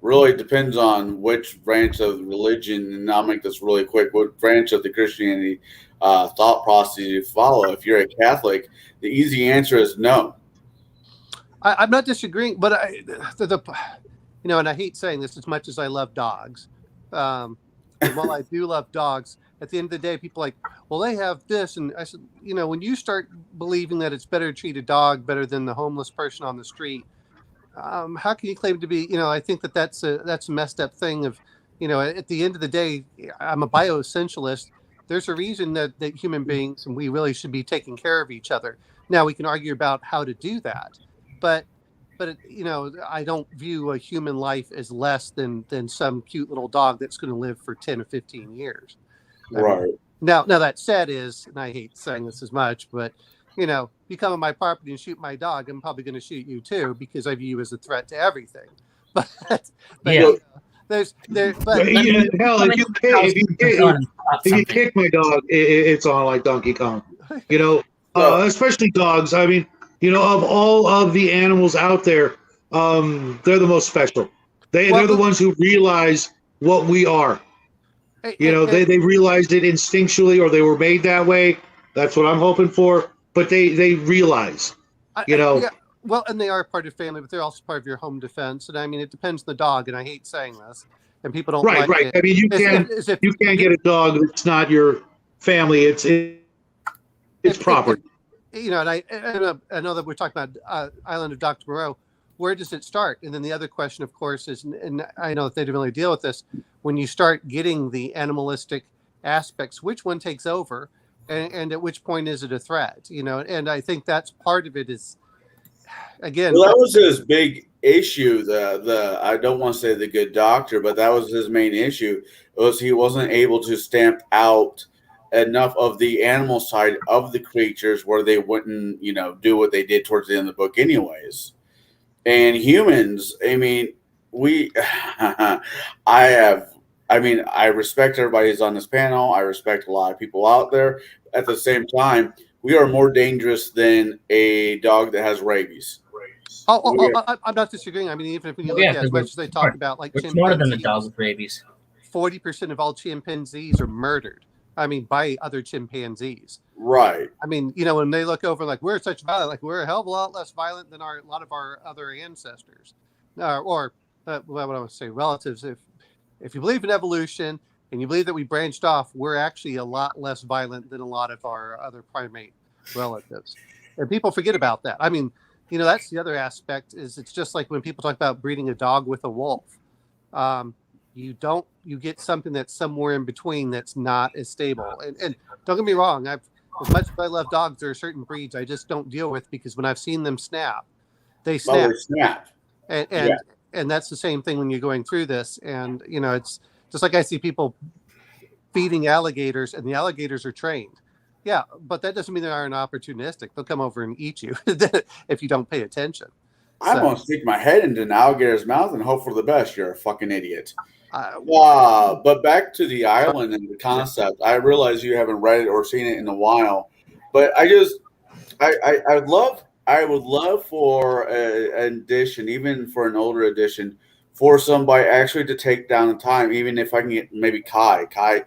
really depends on which branch of the religion, and I'll make this really quick. What branch of the Christianity thought process you follow? If you're a Catholic, the easy answer is no. I'm not disagreeing, but and I hate saying this as much as I love dogs. And while I do love dogs, at the end of the day, people are like, well, they have this. And I said, when you start believing that it's better to treat a dog better than the homeless person on the street, how can you claim to be, I think that's a messed up thing of, at the end of the day, I'm a bioessentialist. There's a reason that human beings and we really should be taking care of each other. Now we can argue about how to do that, but I don't view a human life as less than some cute little dog that's going to live for 10 or 15 years. Right. Now that said and I hate saying this as much, but you come on my property and shoot my dog, I'm probably going to shoot you too because I view you as a threat to everything. But Yeah. Hell, if you kick my dog, it's on like Donkey Kong. Especially dogs. I mean, of all of the animals out there, they're the most special. They're the ones who realize what we are. They realized it instinctually, or they were made that way. That's what I'm hoping for. But they realize, Yeah, well, and they are part of family, but they're also part of your home defense. And I mean, it depends on the dog. And I hate saying this, and people don't like it. I mean, you can't get a dog that's not your family. It's property. And I know that we're talking about Island of Dr. Moreau. Where does it start? And then the other question, of course, is, and I know that they didn't really deal with this, when you start getting the animalistic aspects, which one takes over? And at which point is it a threat? And I think that's part of it is, again. Well, that was his big issue. The I don't want to say the good doctor, but that was his main issue. Was he wasn't able to stamp out enough of the animal side of the creatures where they wouldn't, do what they did towards the end of the book, anyways. And humans, I mean, I respect everybody who's on this panel. I respect a lot of people out there. At the same time, we are more dangerous than a dog that has rabies. I'm not disagreeing. I mean, even if you look at as much as they talk about, like, we're smarter than the dog with rabies. 40% of all chimpanzees are murdered. I mean, by other chimpanzees. Right. I mean, when they look over, like, we're such violent, like, we're a hell of a lot less violent than a lot of our other ancestors, what I want to say, relatives. If you believe in evolution and you believe that we branched off, we're actually a lot less violent than a lot of our other primate relatives. And people forget about that. I mean, that's the other aspect is it's just like when people talk about breeding a dog with a wolf. You get something that's somewhere in between that's not as stable. And don't get me wrong, as much as I love dogs, there are certain breeds I just don't deal with because when I've seen them snap, they snap. Well, they snap. And that's the same thing when you're going through this. And, it's just like I see people feeding alligators and the alligators are trained. Yeah, but that doesn't mean they aren't opportunistic. They'll come over and eat you if you don't pay attention. I'm going to stick my head into an alligator's mouth and hope for the best. You're a fucking idiot. But back to the island and the concept. I realize you haven't read it or seen it in a while, but I would love for an edition, even for an older edition, for somebody actually to take down the time, even if I can get maybe Kai. Kai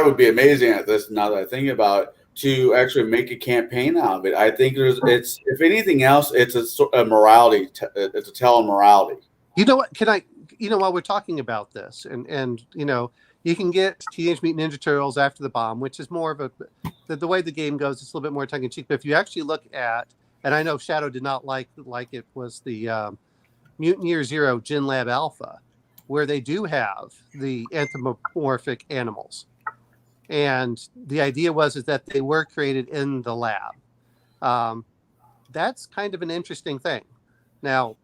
would be amazing at this now that I think about it, to actually make a campaign out of it. I think it's if anything else, it's a morality. It's a tale of morality. You know what? While we're talking about this, and you can get Teenage Mutant Ninja Turtles After the Bomb, which is more of the way the game goes. It's a little bit more tongue in cheek. But if you actually look at, and I know Shadow did not like it, was the Mutant Year Zero Gen Lab Alpha, where they do have the anthropomorphic animals. And the idea is that they were created in the lab. That's kind of an interesting thing. Now,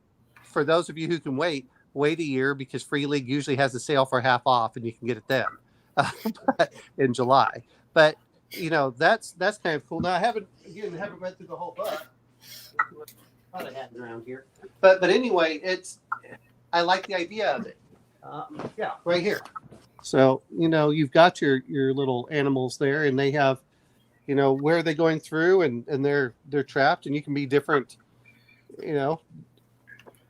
for those of you who can wait a year because Free League usually has a sale for half off and you can get it then in July. But, that's kind of cool. Now, I haven't read through the whole book. I had it around here. But anyway, I like the idea of it. Right here. So, you've got your little animals there and they have, where are they going through and they're trapped and you can be different,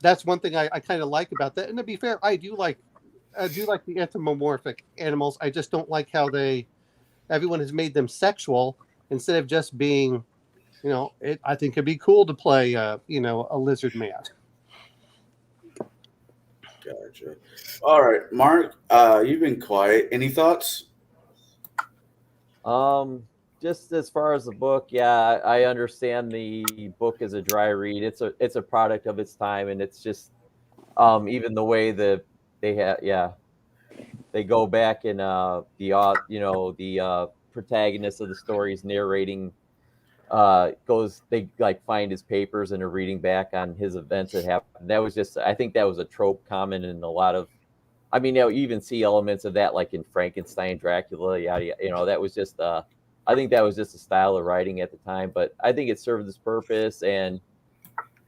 that's one thing I kind of like about that. And to be fair, I do like the anthropomorphic animals. I just don't like how everyone has made them sexual instead of just being, I think it'd be cool to play, a lizard man. Gotcha. All right, Mark, you've been quiet. Any thoughts? Just as far as the book, yeah, I understand the book is a dry read. It's a product of its time, and it's just even the way that they go back and the protagonist of the story is narrating they like find his papers and are reading back on his events that happened. That was I think that was a trope common in a lot of, I mean, you even see elements of that like in Frankenstein, Dracula, yada, that was just I think that was just a style of writing at the time, but I think it served its purpose. And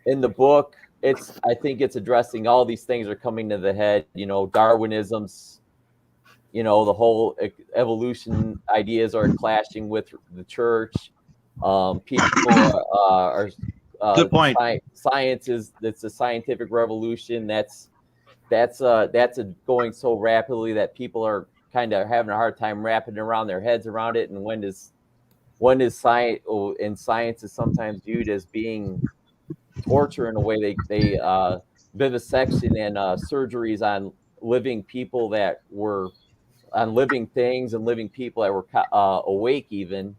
in the book, I think it's addressing all these things are coming to the head, Darwinism's, the whole evolution ideas are clashing with the church. People are Good point. Science it's a scientific revolution that's going so rapidly that people are kind of having a hard time wrapping around their heads around it. And when is science, and science is sometimes viewed as being torture in a way. They vivisection and surgeries on living people that were on living things and living people that were awake, even,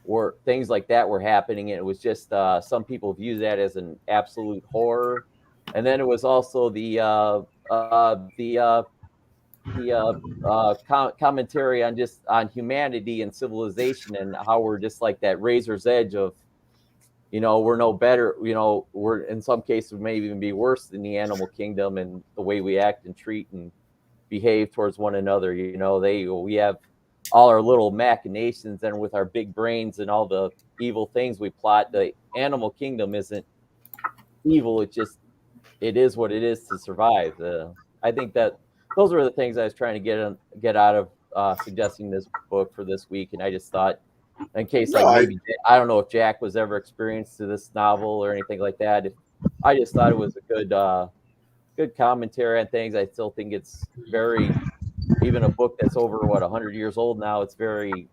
or things like that were happening. And it was just some people view that as an absolute horror. And then it was also the commentary on humanity and civilization, and how we're just like that razor's edge of, we're no better, we're in some cases may even be worse than the animal kingdom, and the way we act and treat and behave towards one another. We have all our little machinations, and with our big brains and all the evil things we plot, the animal kingdom isn't evil. It is what it is to survive. I think that those were the things I was trying to get out of suggesting this book for this week. And I just thought, in case I don't know if Jack was ever experienced to this novel or anything like that. I just thought it was a good commentary on things. I still think it's even a book that's over 100 years old now. I think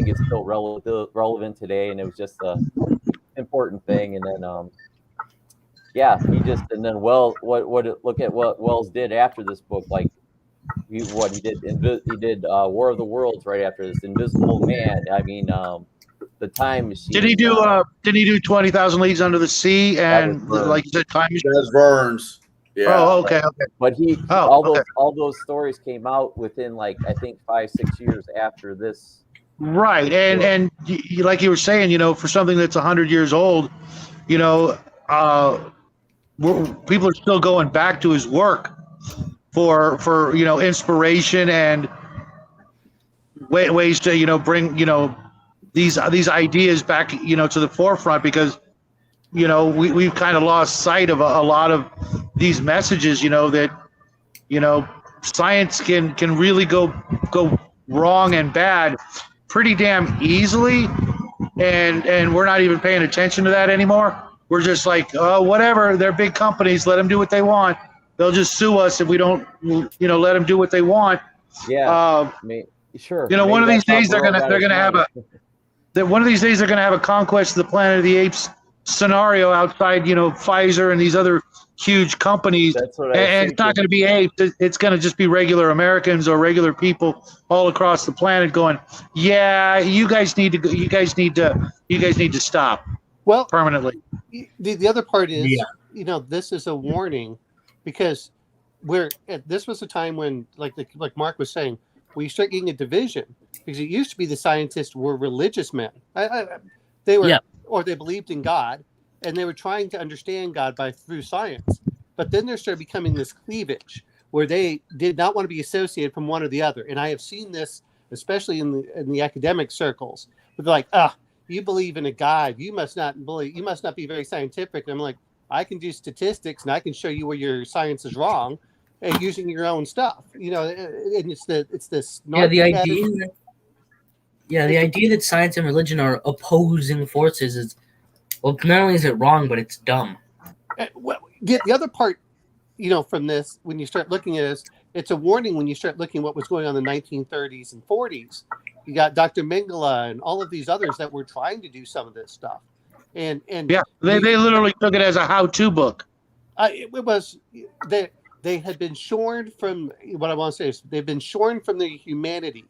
it's still relevant today, and it was just a important thing. And then look at what Wells did after this book, like he did War of the Worlds right after this, Invisible Man. I mean, the Time Machine. Did he do 20,000 Leagues Under the Sea and like you said, Time Machine? That's Burns. Yeah. Oh, okay. But all those stories came out within like I think 5-6 years after this. Right, and like you were saying, for something that's 100 years old, people are still going back to his work for inspiration and ways to bring these ideas back to the forefront, because we've kind of lost sight of a lot of these messages, that science can really go wrong and bad pretty damn easily, and we're not even paying attention to that anymore. We're just like, oh, whatever, they're big companies, let them do what they want. They'll just sue us if we don't let them do what they want. Yeah, sure. One of these days they're gonna have a Conquest of the Planet of the Apes scenario outside, Pfizer and these other huge companies, and it's not going to be apes. It's going to just be regular Americans or regular people all across the planet going, yeah, you guys need to stop. Well, permanently. The other part is, this is a warning, because this was a time when, like Mark was saying, we start getting a division, because it used to be the scientists were religious men. They were, or they believed in God, and they were trying to understand God through science. But then there started becoming this cleavage where they did not want to be associated from one or the other. And I have seen this, especially in the academic circles, where they're like, you believe in a God, you must not be very scientific. And I'm like, I can do statistics and I can show you where your science is wrong, and using your own stuff. And it's this. The idea that science and religion are opposing forces is, well, not only is it wrong, but it's dumb. Well, the other part from this, when you start looking at this, it's a warning when you start looking at what was going on in the 1930s and 40s. You got Dr. Mengele and all of these others that were trying to do some of this stuff. And Yeah, they literally took it as a how-to book. it was they had been shorn from, what I want to say is they've been shorn from their humanity,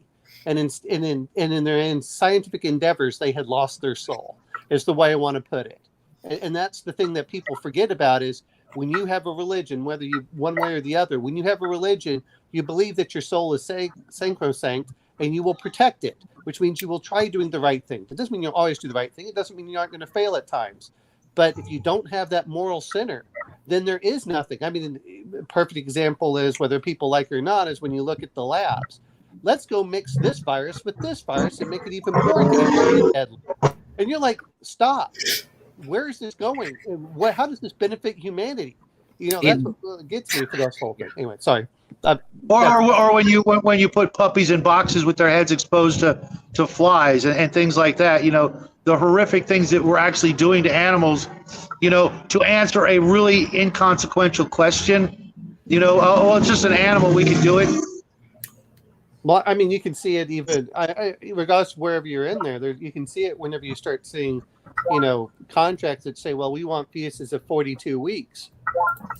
and in their scientific endeavors they had lost their soul, is the way I want to put it. And that's the thing that people forget about, is when you have a religion, whether you one way or the other, when you have a religion, you believe that your soul is sacrosanct, and you will protect it, which means you will try doing the right thing. It doesn't mean you'll always do the right thing. It doesn't mean you aren't going to fail at times. But if you don't have that moral center, then there is nothing. I mean, a perfect example is, whether people like it or not, is when you look at the labs. Let's go mix this virus with this virus and make it even more dangerous and deadly. And you're like, stop. Where is this going? And how does this benefit humanity? That's what gets me for this whole thing. Anyway, sorry. Or when you put puppies in boxes with their heads exposed to flies and things like that, the horrific things that we're actually doing to animals, to answer a really inconsequential question, it's just an animal, we can do it. Well, I mean, you can see it even, regardless of wherever you're in there, you can see it whenever you start seeing, contracts that say, well, we want fetuses of 42 weeks.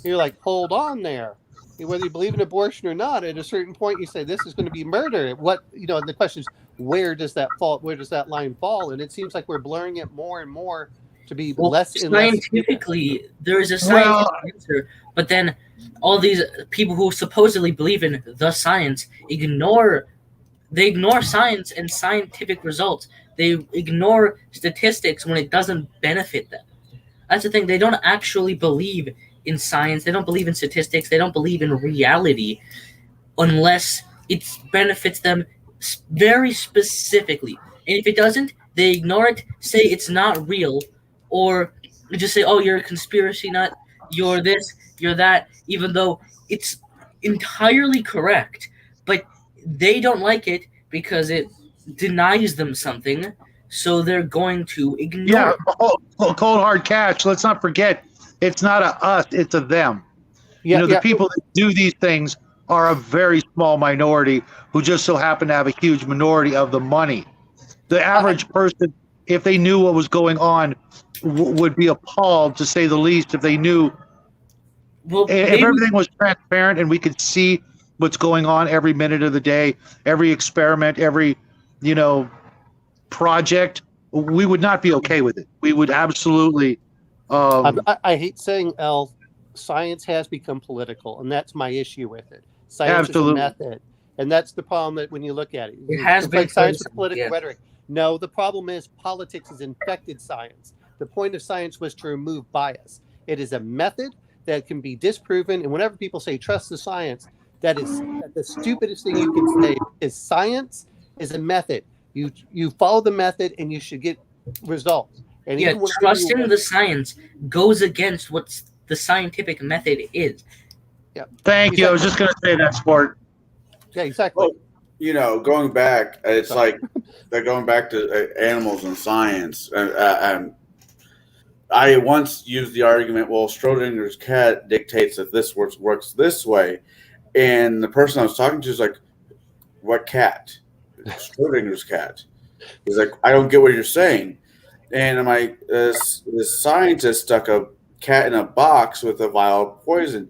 You're like, hold on there. Whether you believe in abortion or not, at a certain point, you say, this is going to be murder. And the question is, where does that fall? Where does that line fall? And it seems like we're blurring it more and more to be less and less. Scientifically, there is a scientific answer, but then all these people who supposedly believe in the science ignore science and scientific results. They ignore statistics when it doesn't benefit them. That's the thing. They don't actually believe in science. They don't believe in statistics. They don't believe in reality unless it benefits them very specifically. And if it doesn't, they ignore it, say it's not real, or just say, oh, you're a conspiracy nut, you're this, you're that, even though it's entirely correct. But they don't like it because it denies them something, so they're going to ignore it. Cold hard cash. Let's not forget, it's not a us, it's a them. The people that do these things are a very small minority who just so happen to have a huge minority of the money. The average person, if they knew what was going on, would be appalled, to say the least, if they knew. Well, if everything was transparent and we could see what's going on every minute of the day, every experiment, every, project, we would not be okay with it. We would absolutely. I hate saying, science has become political, and that's my issue with it. Science is a method, and that's the problem that when you look at it. It has been science with political rhetoric. No, the problem is politics has infected science. The point of science was to remove bias. It is a method that can be disproven, and whenever people say trust the science, that is the stupidest thing you can say. Is science is a method. You follow the method, and you should get results. And trusting the science goes against what the scientific method is. Yeah. Thank you. I was just going to say that, Sport. Yeah, exactly. Well, going back, it's like they're going back to animals and science. I once used the argument, well, Schrodinger's cat dictates that this works this way. And the person I was talking to is like, what cat? Schrodinger's cat. He's like, I don't get what you're saying. And I'm like, this scientist stuck a cat in a box with a vial of poison,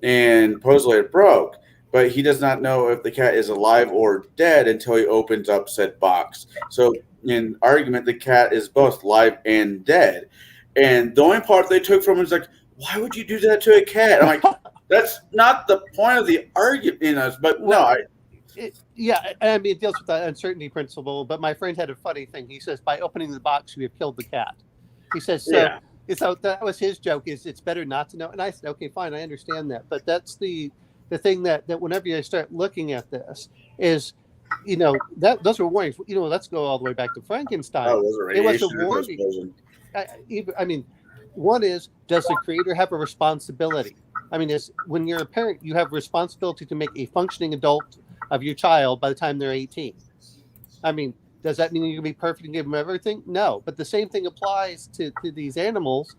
and supposedly it broke. But he does not know if the cat is alive or dead until he opens up said box. So in argument, the cat is both live and dead. And the only part they took from it is like, why would you do that to a cat? I'm like, that's not the point of the argument. But no, it deals with the uncertainty principle. But my friend had a funny thing. He says, by opening the box, you have killed the cat. He says, so that was his joke, is it's better not to know. And I said, okay, fine, I understand that. But that's the thing that whenever you start looking at this is, those are warnings. Let's go all the way back to Frankenstein. Oh, those are it was a warning. I mean, one is, does the creator have a responsibility? I mean, when you're a parent, you have a responsibility to make a functioning adult of your child by the time they're 18. I mean, does that mean you're going to be perfect and give them everything? No. But the same thing applies to these animals,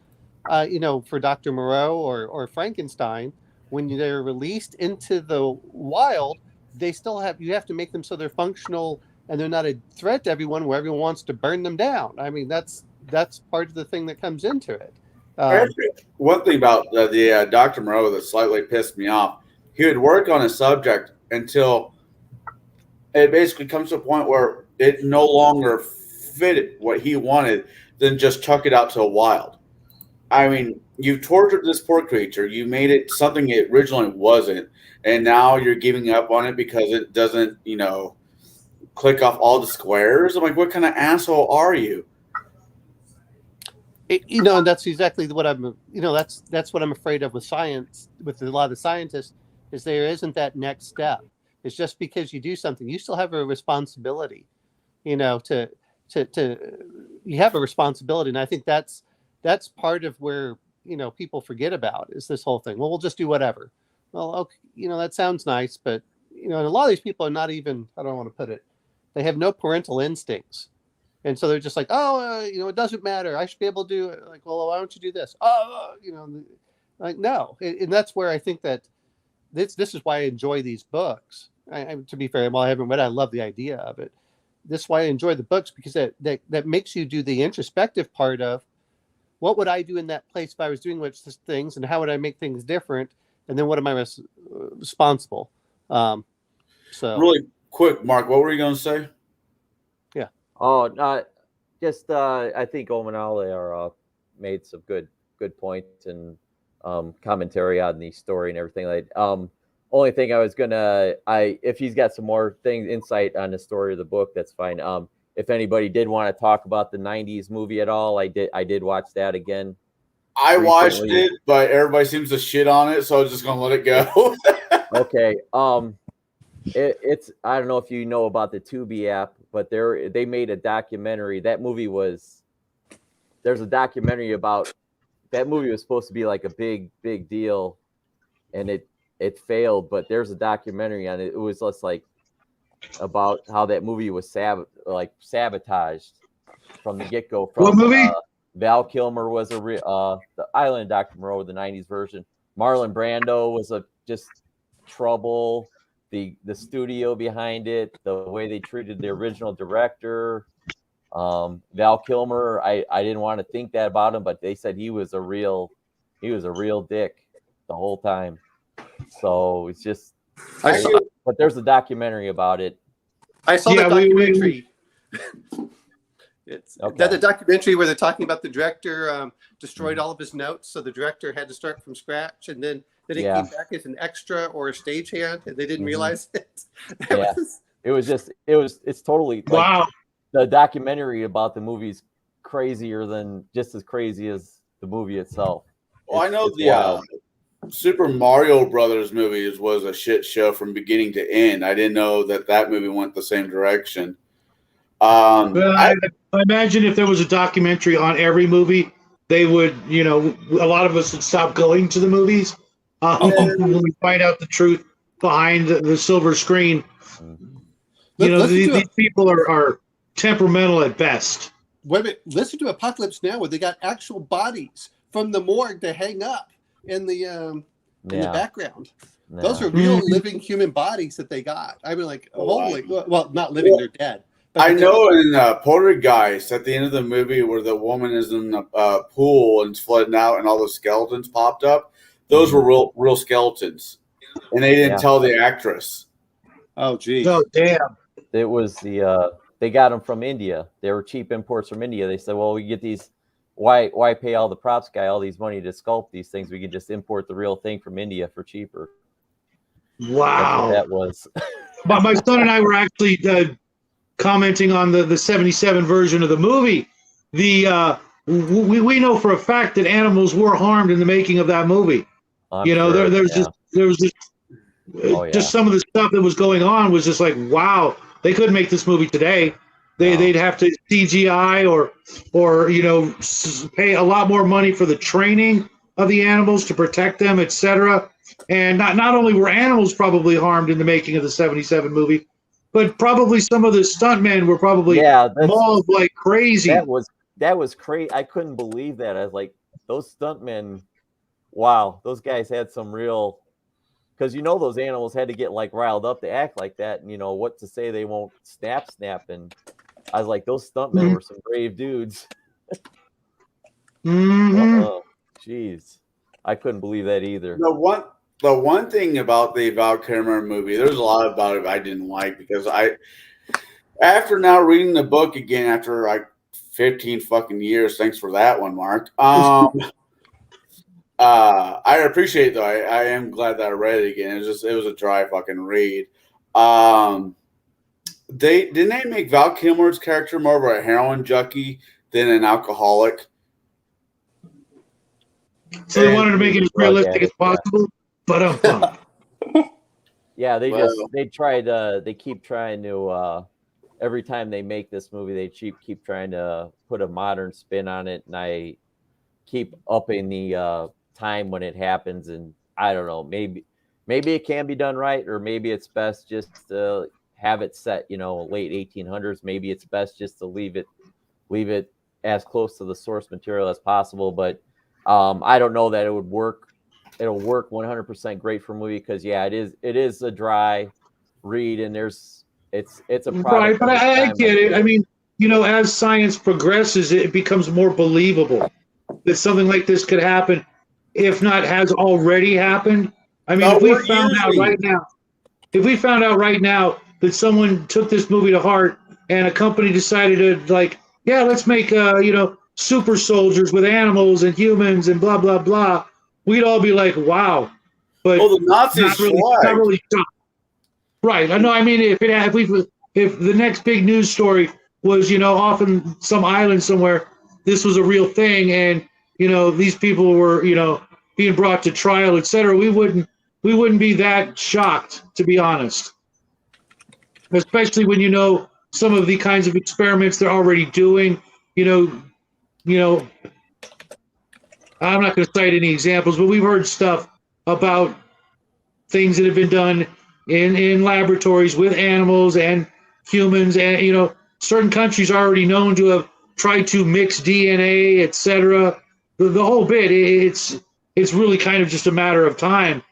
for Dr. Moreau or Frankenstein, when they're released into the wild, you have to make them so they're functional and they're not a threat to everyone where everyone wants to burn them down. I mean, that's part of the thing that comes into it. Actually, one thing about the Dr. Moreau that slightly pissed me off, he would work on a subject until it basically comes to a point where it no longer fit what he wanted, then just chuck it out to a wild. I mean, you tortured this poor creature. You made it something it originally wasn't, and now you're giving up on it because it doesn't, click off all the squares. I'm like, what kind of asshole are you? And that's exactly what that's what I'm afraid of with science, with a lot of the scientists, is there isn't that next step. It's just because you do something, you still have a responsibility, to you have a responsibility. And I think that's part of where, people forget about is this whole thing. Well, we'll just do whatever. Well, okay, that sounds nice, but, and a lot of these people are not even, I don't want to put it, they have no parental instincts. And so they're just like, it doesn't matter. I should be able to do it. Like, well, why don't you do this? Like, no. And that's where I think that this is why I enjoy these books. To be fair, while I haven't read it, I love the idea of it. This is why I enjoy the books, because that makes you do the introspective part of what would I do in that place if I was doing which things, and how would I make things different? And then what am I responsible? So Really quick, Mark, what were you going to say? Oh, just I think Omanale made some good points and commentary on the story and everything. Like, only thing I was if he's got some more insight on the story of the book, that's fine. If anybody did want to talk about the '90s movie at all, I did watch that again. I watched it, but everybody seems to shit on it, so I was just going to let it go. Okay. It's I don't know if you know about the Tubi app, but they made a documentary. There's a documentary about that movie. Was supposed to be like a big deal, and it failed. But there's a documentary on it. It was just like about how that movie was sabotaged from the get-go. What movie? Val Kilmer was the Island of Dr. Moreau, the '90s version. Marlon Brando was just trouble. The studio behind it, the way they treated the original director, Val Kilmer. I didn't want to think that about him, but they said he was a real dick the whole time. So it's just, but there's a documentary about it. I saw the documentary. It's the documentary where they're talking about the director destroyed all of his notes, so the director had to start from scratch, and then he came back as an extra or a stagehand, and they didn't realize it. It's totally wow. The documentary about the movie's just as crazy as the movie itself. Well, I know the Super Mario Brothers movie was a shit show from beginning to end. I didn't know that movie went the same direction. I imagine if there was a documentary on every movie, they would, a lot of us would stop going to the movies when we find out the truth behind the silver screen. These people are temperamental at best. Wait a minute, listen to Apocalypse Now, where they got actual bodies from the morgue to hang up in the background. Yeah. Those are real living human bodies that they got. I mean, like, holy, well, not living, they're dead. But I know in Poltergeist, at the end of the movie where the woman is in the pool and flooding out and all the skeletons popped up, those were real skeletons. And they didn't tell the actress. Oh, geez. Oh, damn. It was they got them from India. They were cheap imports from India. They said, well, we get these. Why pay all the props guy all these money to sculpt these things? We can just import the real thing from India for cheaper. Wow. That's what that was. My son and I were actually commenting on the 77 version of the movie. We know for a fact that animals were harmed in the making of that movie. There was just some of the stuff that was going on was just like, wow, they couldn't make this movie today. They'd have to CGI or pay a lot more money for the training of the animals to protect them, etc. And not only were animals probably harmed in the making of the 77 movie, but probably some of the stuntmen were probably mauled like crazy. That was crazy. I couldn't believe that. I was like, those stuntmen, wow, those guys had some real because those animals had to get like riled up to act like that, and what to say they won't snap. And I was like, those stuntmen were some brave dudes. Jeez, I couldn't believe that either. The one thing about the Val Kilmer movie, there's a lot about it I didn't like, because after now reading the book again after like 15 fucking years, thanks for that one, Mark. I appreciate it though. I am glad that I read it again. It was a dry fucking read. Didn't they make Val Kilmer's character more of a heroin junkie than an alcoholic? So they wanted to make it as realistic as possible, but yeah, they keep trying to every time they make this movie, they keep trying to put a modern spin on it, and I keep upping the time when it happens, and I don't know, maybe it can be done right, or maybe it's best just to have it set, late 1800s. Maybe it's best just to leave it as close to the source material as possible, but I don't know that it would work. It'll work 100% great for a movie, because it is a dry read, and it's a product. Right, but I get it. I mean, as science progresses, it becomes more believable that something like this could happen, if not has already happened. I mean, if we found out right now that someone took this movie to heart and a company decided to, like, yeah, let's make super soldiers with animals and humans and blah blah blah, we'd all be like, wow. But the Nazis not really shocked. Right. I know. I mean, if the next big news story was, off in some island somewhere, this was a real thing, and these people were, being brought to trial, etc., we wouldn't be that shocked, to be honest. Especially when some of the kinds of experiments they're already doing. I'm not going to cite any examples, but we've heard stuff about things that have been done in laboratories with animals and humans, and certain countries are already known to have tried to mix DNA, etc. The whole bit, it's really kind of just a matter of time,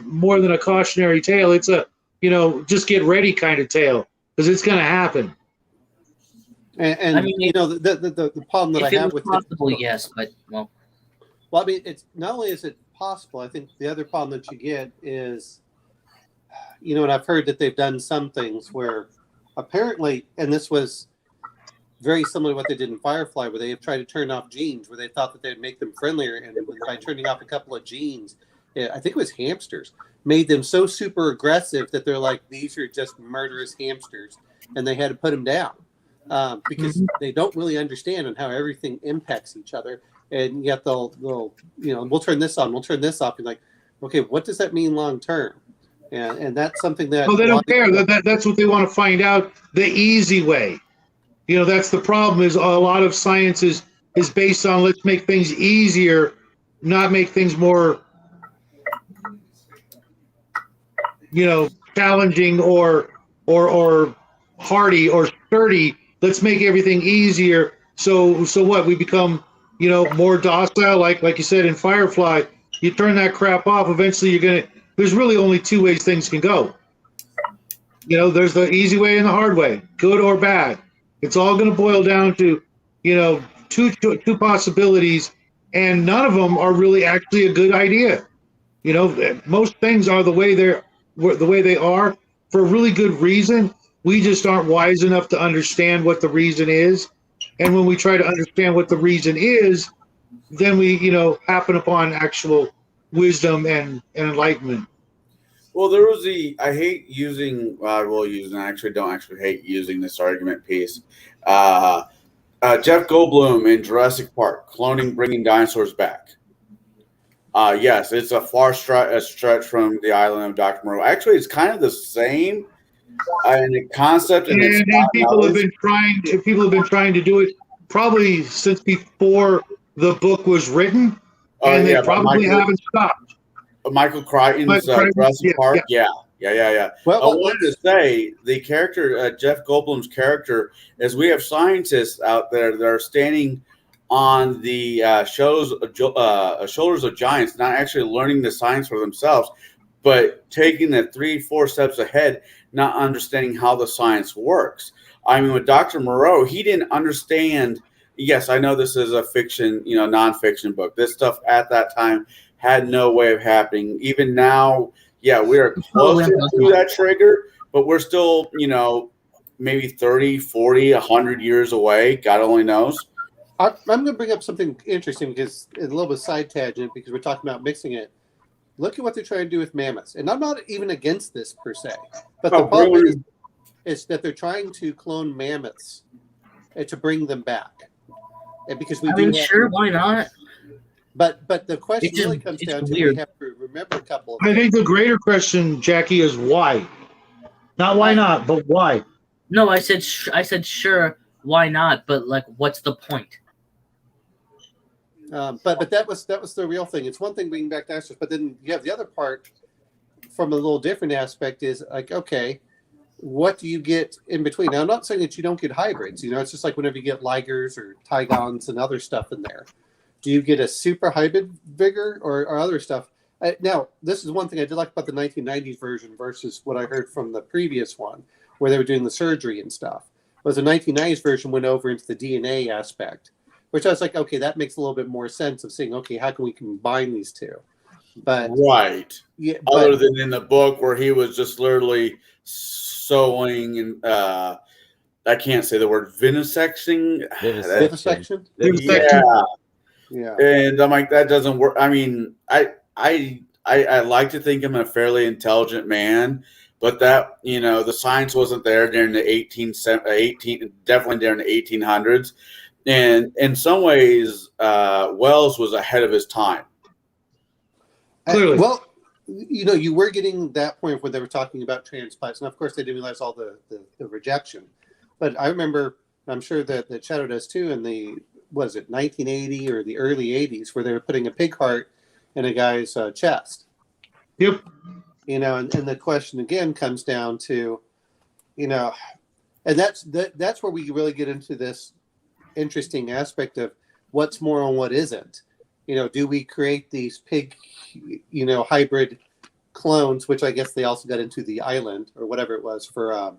more than a cautionary tale. It's a just get ready kind of tale, because it's going to happen. And I mean, the problem that I have with possible, yes, but well, I mean, it's not only is it possible. I think the other problem that you get is, and I've heard that they've done some things where apparently, and this was very similar to what they did in Firefly, where they have tried to turn off genes, where they thought that they'd make them friendlier, and by turning off a couple of genes, I think it was hamsters, made them so super aggressive that they're like, these are just murderous hamsters, and they had to put them down. Because they don't really understand on how everything impacts each other, and yet they'll we'll turn this on, we'll turn this off. You're like, okay, what does that mean long term? And that's something that they don't care. That's what they want to find out, the easy way. That's the problem. Is a lot of science is based on let's make things easier, not make things more challenging or hardy or sturdy. Let's make everything easier. So what? We become, more docile. Like you said in Firefly, you turn that crap off. Eventually, there's really only two ways things can go. There's the easy way and the hard way, good or bad. It's all going to boil down to, two possibilities, and none of them are really actually a good idea. Most things are the way they are for a really good reason. We just aren't wise enough to understand what the reason is. And when we try to understand what the reason is, then we, happen upon actual wisdom and enlightenment. Well, there was I hate using, I actually don't actually hate using this argument piece. Jeff Goldblum in Jurassic Park, cloning, bringing dinosaurs back. Yes, it's a far stretch from the island of Dr. Moreau. Actually, it's kind of the same in the concept. And people have been trying to do it probably since before the book was written, and they probably haven't stopped. Michael Crichton's Jurassic Park. Yeah. Well, I wanted to say the character, Jeff Goldblum's character, is we have scientists out there that are standing on the shoulders of giants, not actually learning the science for themselves, but taking that 3-4 steps ahead, not understanding how the science works. I mean, with Dr. Moreau, he didn't understand. Yes, I know this is a fiction, nonfiction book. This stuff at that time had no way of happening. Even now, yeah, we are closer to that trigger, but we're still, maybe 30, 40, 100 years away. God only knows. I'm going to bring up something interesting because it's a little bit side tangent because we're talking about mixing it. Look at what they're trying to do with mammoths. And I'm not even against this per se. But the problem is that they're trying to clone mammoths and to bring them back. And because sure, why not? But the question really comes down to we have to remember a couple of things. I think the greater question, Jackie, is why. Not why not, but why. No, I said sure, why not? But like, what's the point? But that was the real thing. It's one thing bringing back dinosaurs, but then you have the other part from a little different aspect is like, okay, what do you get in between? Now, I'm not saying that you don't get hybrids. It's just like whenever you get ligers or tigons and other stuff in there. Do you get a super hybrid vigor or other stuff? Now, this is one thing I did like about the 1990s version versus what I heard from the previous one, where they were doing the surgery and stuff. Was the 1990s version went over into the DNA aspect, which I was like, okay, that makes a little bit more sense of saying, okay, how can we combine these two? But right, yeah. Other than in the book where he was just literally sewing and I can't say the word vivisection. Vivisection. Yeah. And I'm like, that doesn't work. I mean, I like to think I'm a fairly intelligent man, but that, the science wasn't there during the definitely during the 1800s. And in some ways, Wells was ahead of his time. Clearly. Well, you were getting that point where they were talking about transplants. And of course, they didn't realize all the rejection. But I remember, I'm sure that Shadow does too, in the, 1980 or the early 80s, where they were putting a pig heart in a guy's chest. Yep. And the question again comes down to, and that's where we really get into this interesting aspect of what's more and what isn't. Do we create these pig, hybrid clones, which I guess they also got into the island or whatever it was for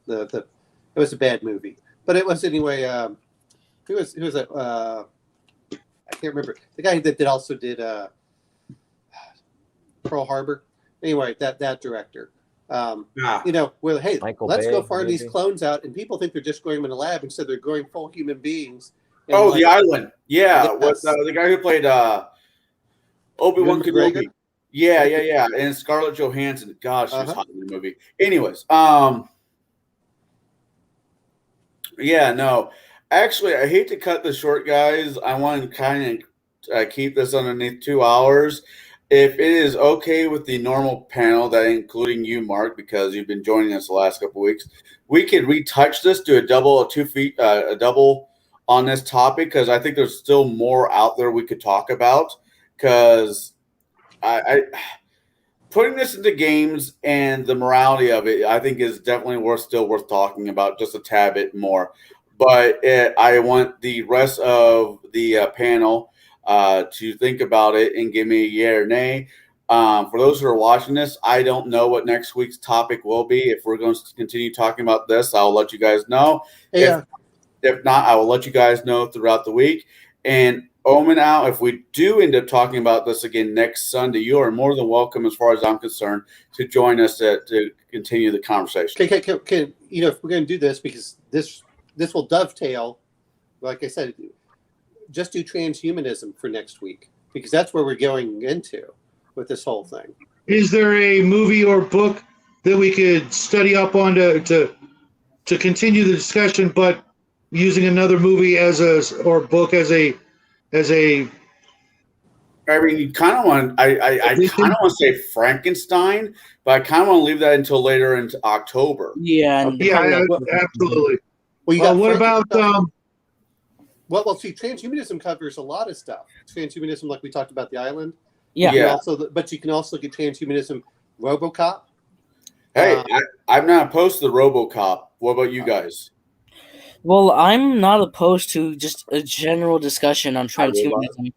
it was a bad movie, but it was anyway. Who was that? I can't remember the guy that also did Pearl Harbor. Anyway, that director. Well, hey, let's go farm these clones out, and people think they're just growing them in a lab instead they're growing full human beings. Oh, the island, yeah, with the guy who played Obi-Wan Kenobi. Yeah, and Scarlett Johansson. Gosh, she was hot in the movie. Anyways, yeah, no. Actually, I hate to cut this short, guys. I want to kind of keep this underneath 2 hours. If it is okay with the normal panel, that including you, Mark, because you've been joining us the last couple of weeks, we could retouch this, do a double on this topic, because I think there's still more out there we could talk about. Because I putting this into games and the morality of it, I think is definitely still worth talking about just a tad bit more. But I want the rest of the panel to think about it and give me a yeah or nay. For those who are watching this, I don't know what next week's topic will be. If we're going to continue talking about this, I'll let you guys know. Yeah. If not, I will let you guys know throughout the week. And Omen out, if we do end up talking about this again next Sunday, you are more than welcome, as far as I'm concerned, to join us to continue the conversation. If we're going to do this, because this will dovetail, like I said, just do transhumanism for next week, because that's where we're going into with this whole thing. Is there a movie or book that we could study up on to continue the discussion, but using another movie or book as a I mean, you kind of want. I kind of want to say Frankenstein, but I kind of want to leave that until later into October. Yeah. Absolutely. Well, what about Well, see, transhumanism covers a lot of stuff. Transhumanism, like we talked about the island. Yeah. But you can also get transhumanism. Robocop. Hey, I'm not opposed to the Robocop. What about you guys? Well, I'm not opposed to just a general discussion on transhumanism.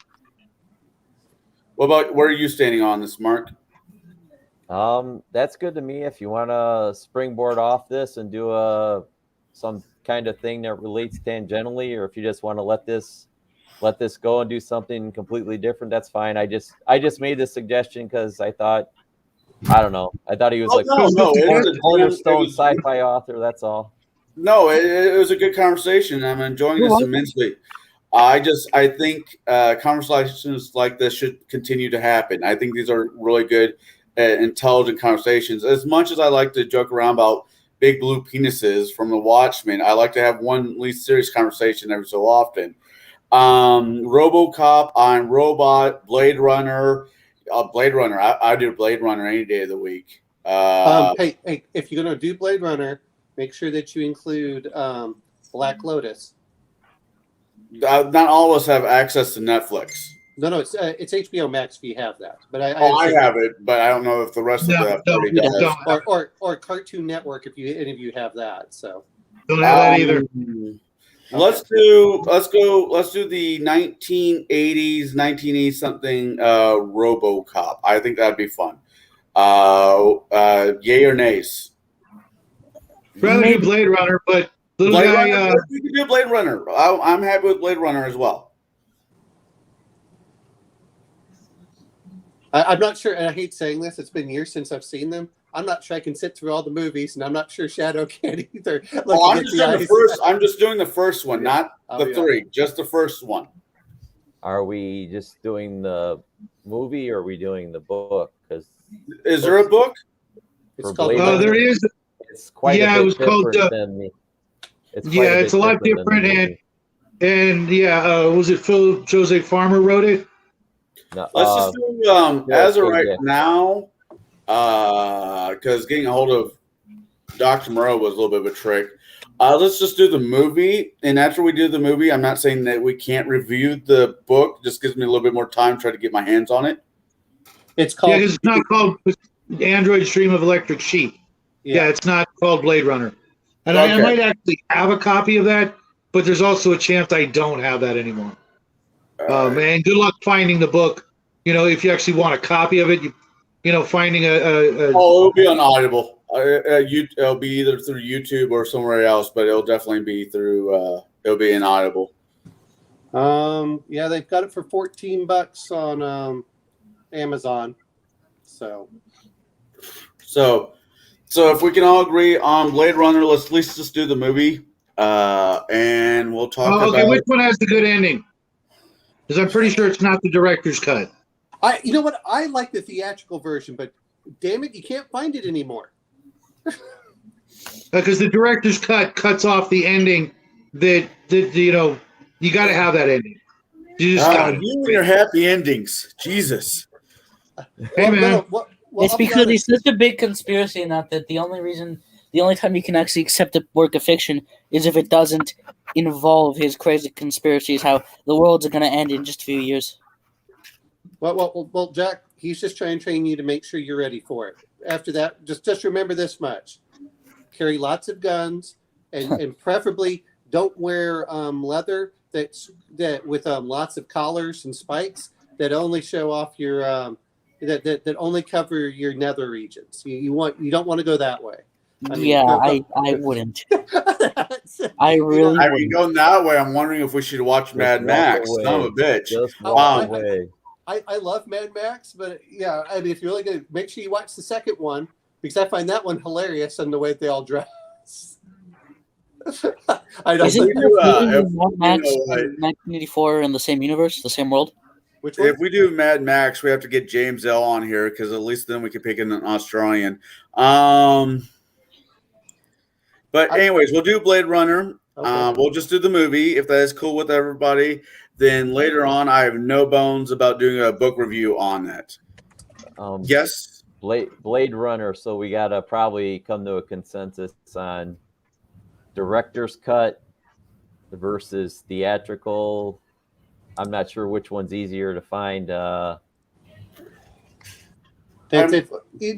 What about, where are you standing on this, Mark? That's good to me. If you want to springboard off this and do some kind of thing that relates tangentially, or if you just want to let this go and do something completely different, that's fine. I just made this suggestion because I thought, I don't know, I thought he was Oh, like no, cornerstone it was, sci-fi author. That's all. no, it was a good conversation. I'm enjoying You're this welcome. immensely. I think conversations like this should continue to happen. I think these are really good, intelligent conversations. As much as I like to joke around about big blue penises from The Watchmen, I like to have one at least serious conversation every so often. Robocop on Robot, Blade Runner. Blade Runner. I do Blade Runner any day of the week. Hey, if you're going to do Blade Runner, make sure that you include Black Lotus. Not all of us have access to Netflix. No, it's HBO Max if you have that. But I have it, but I don't know if the rest of the party we does. don't have or Cartoon Network if any of you have that. So don't have that either. Let's do the 1980s, 1980 something RoboCop. I think that'd be fun. Yay or nays? Rather do Blade Runner, but little Blade guy. Runner, we can do Blade Runner. I'm happy with Blade Runner as well. I'm not sure, and I hate saying this. It's been years since I've seen them. I'm not sure I can sit through all the movies, and I'm not sure Shadow can either. I'm just doing the first one, not the three, just the first one. Are we just doing the movie, or are we doing the book? Because is there a book? It's called. There is. It's quite. Yeah, a bit it was called. It's a lot different, and was it Phil Jose Farmer wrote it? No, let's just do as of right now, because getting a hold of Dr. Moreau was a little bit of a trick. Let's just do the movie, and after we do the movie, I'm not saying that we can't review the book. Just gives me a little bit more time to try to get my hands on it. It's called. Yeah, it's not called Android's Dream of Electric Sheep. Yeah, it's not called Blade Runner. And I might actually have a copy of that, but there's also a chance I don't have that anymore. Man, good luck finding the book. If you actually want a copy of it, finding it'll be on Audible. It'll be either through YouTube or somewhere else, but it'll definitely be through. It'll be in Audible. Yeah, they've got it for $14 on Amazon. So if we can all agree on Blade Runner, let's at least just do the movie, and we'll talk about. Okay, which one has the good ending? Because I'm pretty sure it's not the director's cut. You know what? I like the theatrical version, but damn it, you can't find it anymore. Because the director's cut cuts off the ending that you got to have that ending. You just you and your happy endings, Jesus. Hey man, it's because it's such a big conspiracy, and that the only time you can actually accept a work of fiction is if it doesn't involve his crazy conspiracies, how the world's going to end in just a few years. Well, Jack, he's just trying to train you to make sure you're ready for it. After that, just remember this much: carry lots of guns, and preferably don't wear leather that with lots of collars and spikes that only show off your that only cover your nether regions. You don't want to go that way. I wouldn't. I really. I mean, going that way, I'm wondering if we should watch Mad Max. Son of a bitch. Just walk away. I love Mad Max, but yeah, I mean, if you're really going to make sure you watch the second one, because I find that one hilarious and the way they all dress. I don't Isn't think Mad Max 1984 in the same universe, the same world? Which one? If we do Mad Max, we have to get James L on here because at least then we can pick an Australian. But anyways, we'll do Blade Runner. Okay. We'll just do the movie if that is cool with everybody. Then later on, I have no bones about doing a book review on that. Yes, Blade Runner. So we gotta probably come to a consensus on director's cut versus theatrical. I'm not sure which one's easier to find. You know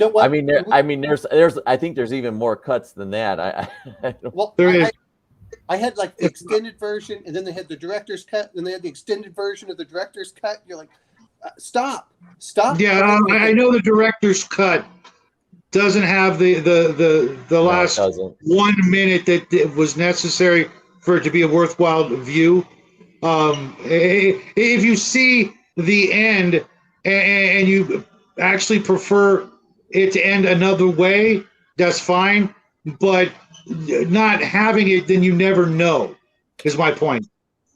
what? I mean, there's. I think there's even more cuts than that. I had like the extended version, and then they had the director's cut, and they had the extended version of the director's cut. You're like, stop. Yeah, I know the director's cut doesn't have the No, it last doesn't. 1 minute that was necessary for it to be a worthwhile view. If you see the end and you actually prefer it to end another way, that's fine. But not having it, then you never know, is my point.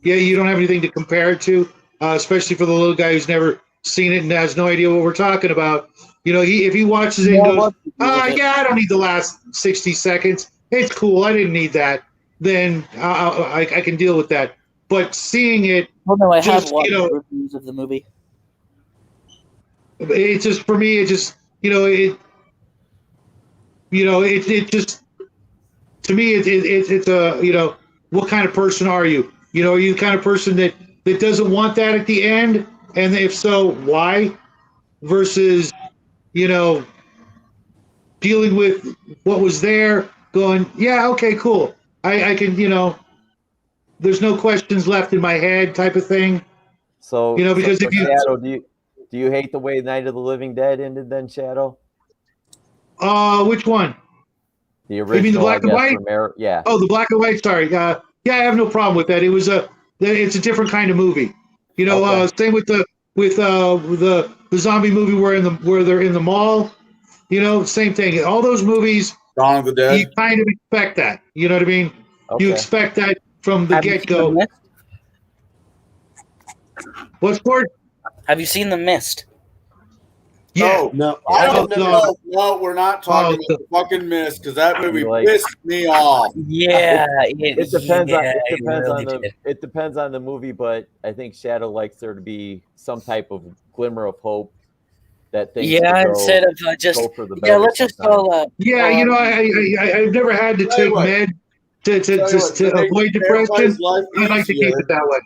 Yeah, you don't have anything to compare it to, especially for the little guy who's never seen it and has no idea what we're talking about. If he watches it and goes, yeah, I don't need the last 60 seconds. It's cool. I didn't need that. Then I can deal with that. But seeing it, Oh no, I have just, watched reviews of the movie. it just, for me, it just, it just, to me, it's a, what kind of person are you? Are you the kind of person that doesn't want that at the end? And if so, why? Versus, dealing with what was there, going, yeah, okay, cool. I can, there's no questions left in my head type of thing. So, because so if you, Shadow, do you hate the way Night of the Living Dead ended then, Shadow? which one? The original, You mean the black and white? Yeah. Oh, the black and white. Sorry. Yeah, I have no problem with that. It's a different kind of movie. Okay. Same with the zombie movie where they're in the mall. Same thing. All those movies, Dawn of the Dead. you kind of expect that. You know what I mean? Okay. You expect that from the Have you get seen go. The Mist? What's for? Have you seen The Mist? Yeah. No, I I've don't never- know. No, we're not talking Oh, about the fucking Mist because that movie Like- pissed me off. Yeah, It depends on really it depends on the movie, but I think Shadow likes there to be some type of glimmer of hope that things Yeah, could go, instead of just go for the better. let's just sometimes. go. Yeah, I've never had to Tell you take what. med to Tell you what, to make avoid everybody's depression. life I'd like to keep easier- it that way.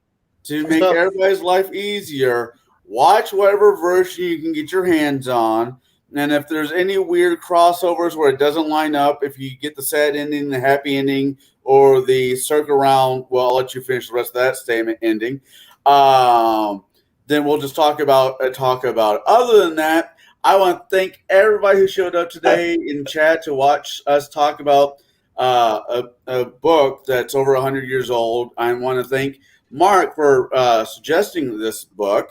To make everybody's life easier, watch whatever version you can get your hands on. And if there's any weird crossovers where it doesn't line up, if you get the sad ending, the happy ending, or the circle around, well, I'll let you finish the rest of that statement ending. Then we'll just talk about it. Other than that, I want to thank everybody who showed up today in chat to watch us talk about a book that's over 100 years old. I want to thank Mark for suggesting this book.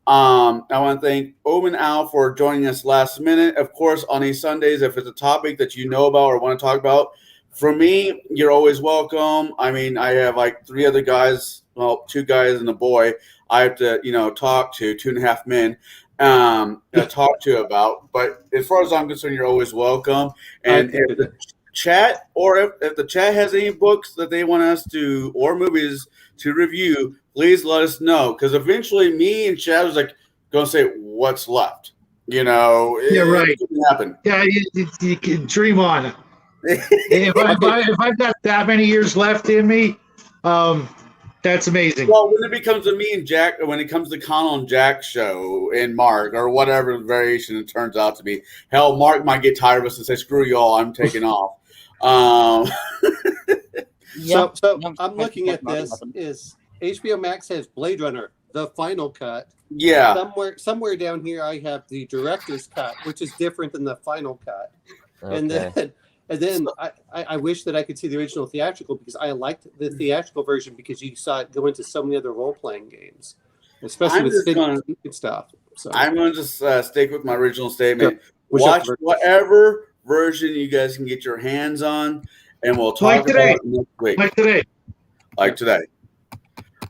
I want to thank Owen Al for joining us last minute. Of course, on these Sundays, if it's a topic that you know about or want to talk about, for me, you're always welcome. I mean, I have like 3 other guys, well, 2 guys and a boy I have to, talk to, 2.5 men, talk to about. But as far as I'm concerned, you're always welcome. And if the chat if the chat has any books that they want us to, or movies to review, please let us know, because eventually me and Chad was like going to say what's left. Yeah, right. It can happen. Yeah, you can dream on. If I've got that many years left in me, that's amazing. Well, when it becomes a me and Jack, when it comes to Connell and Jack show and Mark, or whatever variation it turns out to be, hell, Mark might get tired of us and say, "Screw y'all, I'm taking off." So I'm looking at this. Is HBO Max has Blade Runner, the final cut. Yeah. Somewhere down here, I have the director's cut, which is different than the final cut. Okay. And then I wish that I could see the original theatrical, because I liked the theatrical version because you saw it go into so many other role playing games, especially with stupid stuff. So I'm going to just stick with my original statement. Which Watch version? whatever version you guys can get your hands on, and we'll talk Like today. about it next week. Like today.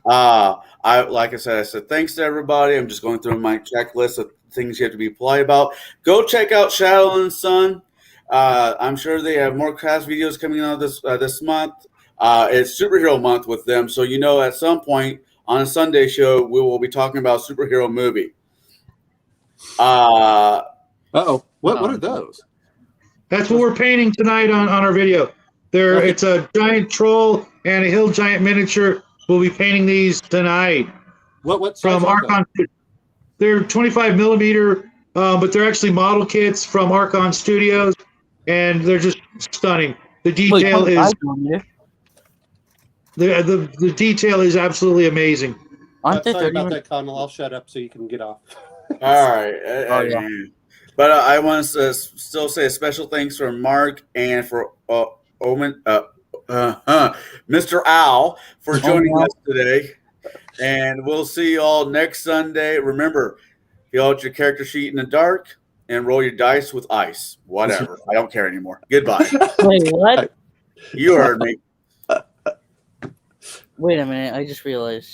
Like I said, thanks to everybody. I'm just going through my checklist of things you have to be polite about. Go check out Shadow and Son. I'm sure they have more cast videos coming out this month. It's superhero month with them, so at some point on a Sunday show we will be talking about superhero movie. What are those? That's what we're painting tonight on our video. It's a giant troll and a hill giant miniature. We'll be painting these tonight. What from Archon? They're 25 millimeter, but they're actually model kits from Archon Studios, and they're just stunning. The detail is the detail is absolutely amazing. Aren't they Sorry 30 about that, Connell. I'll shut up so you can get off. All right. But I want to still say a special thanks for Mark and for Omen, Mr. Al for joining us today. And we'll see you all next Sunday. Remember, fill out your character sheet in the dark and roll your dice with ice. Whatever. I don't care anymore. Goodbye. Wait, what? You heard me. Wait a minute. I just realized.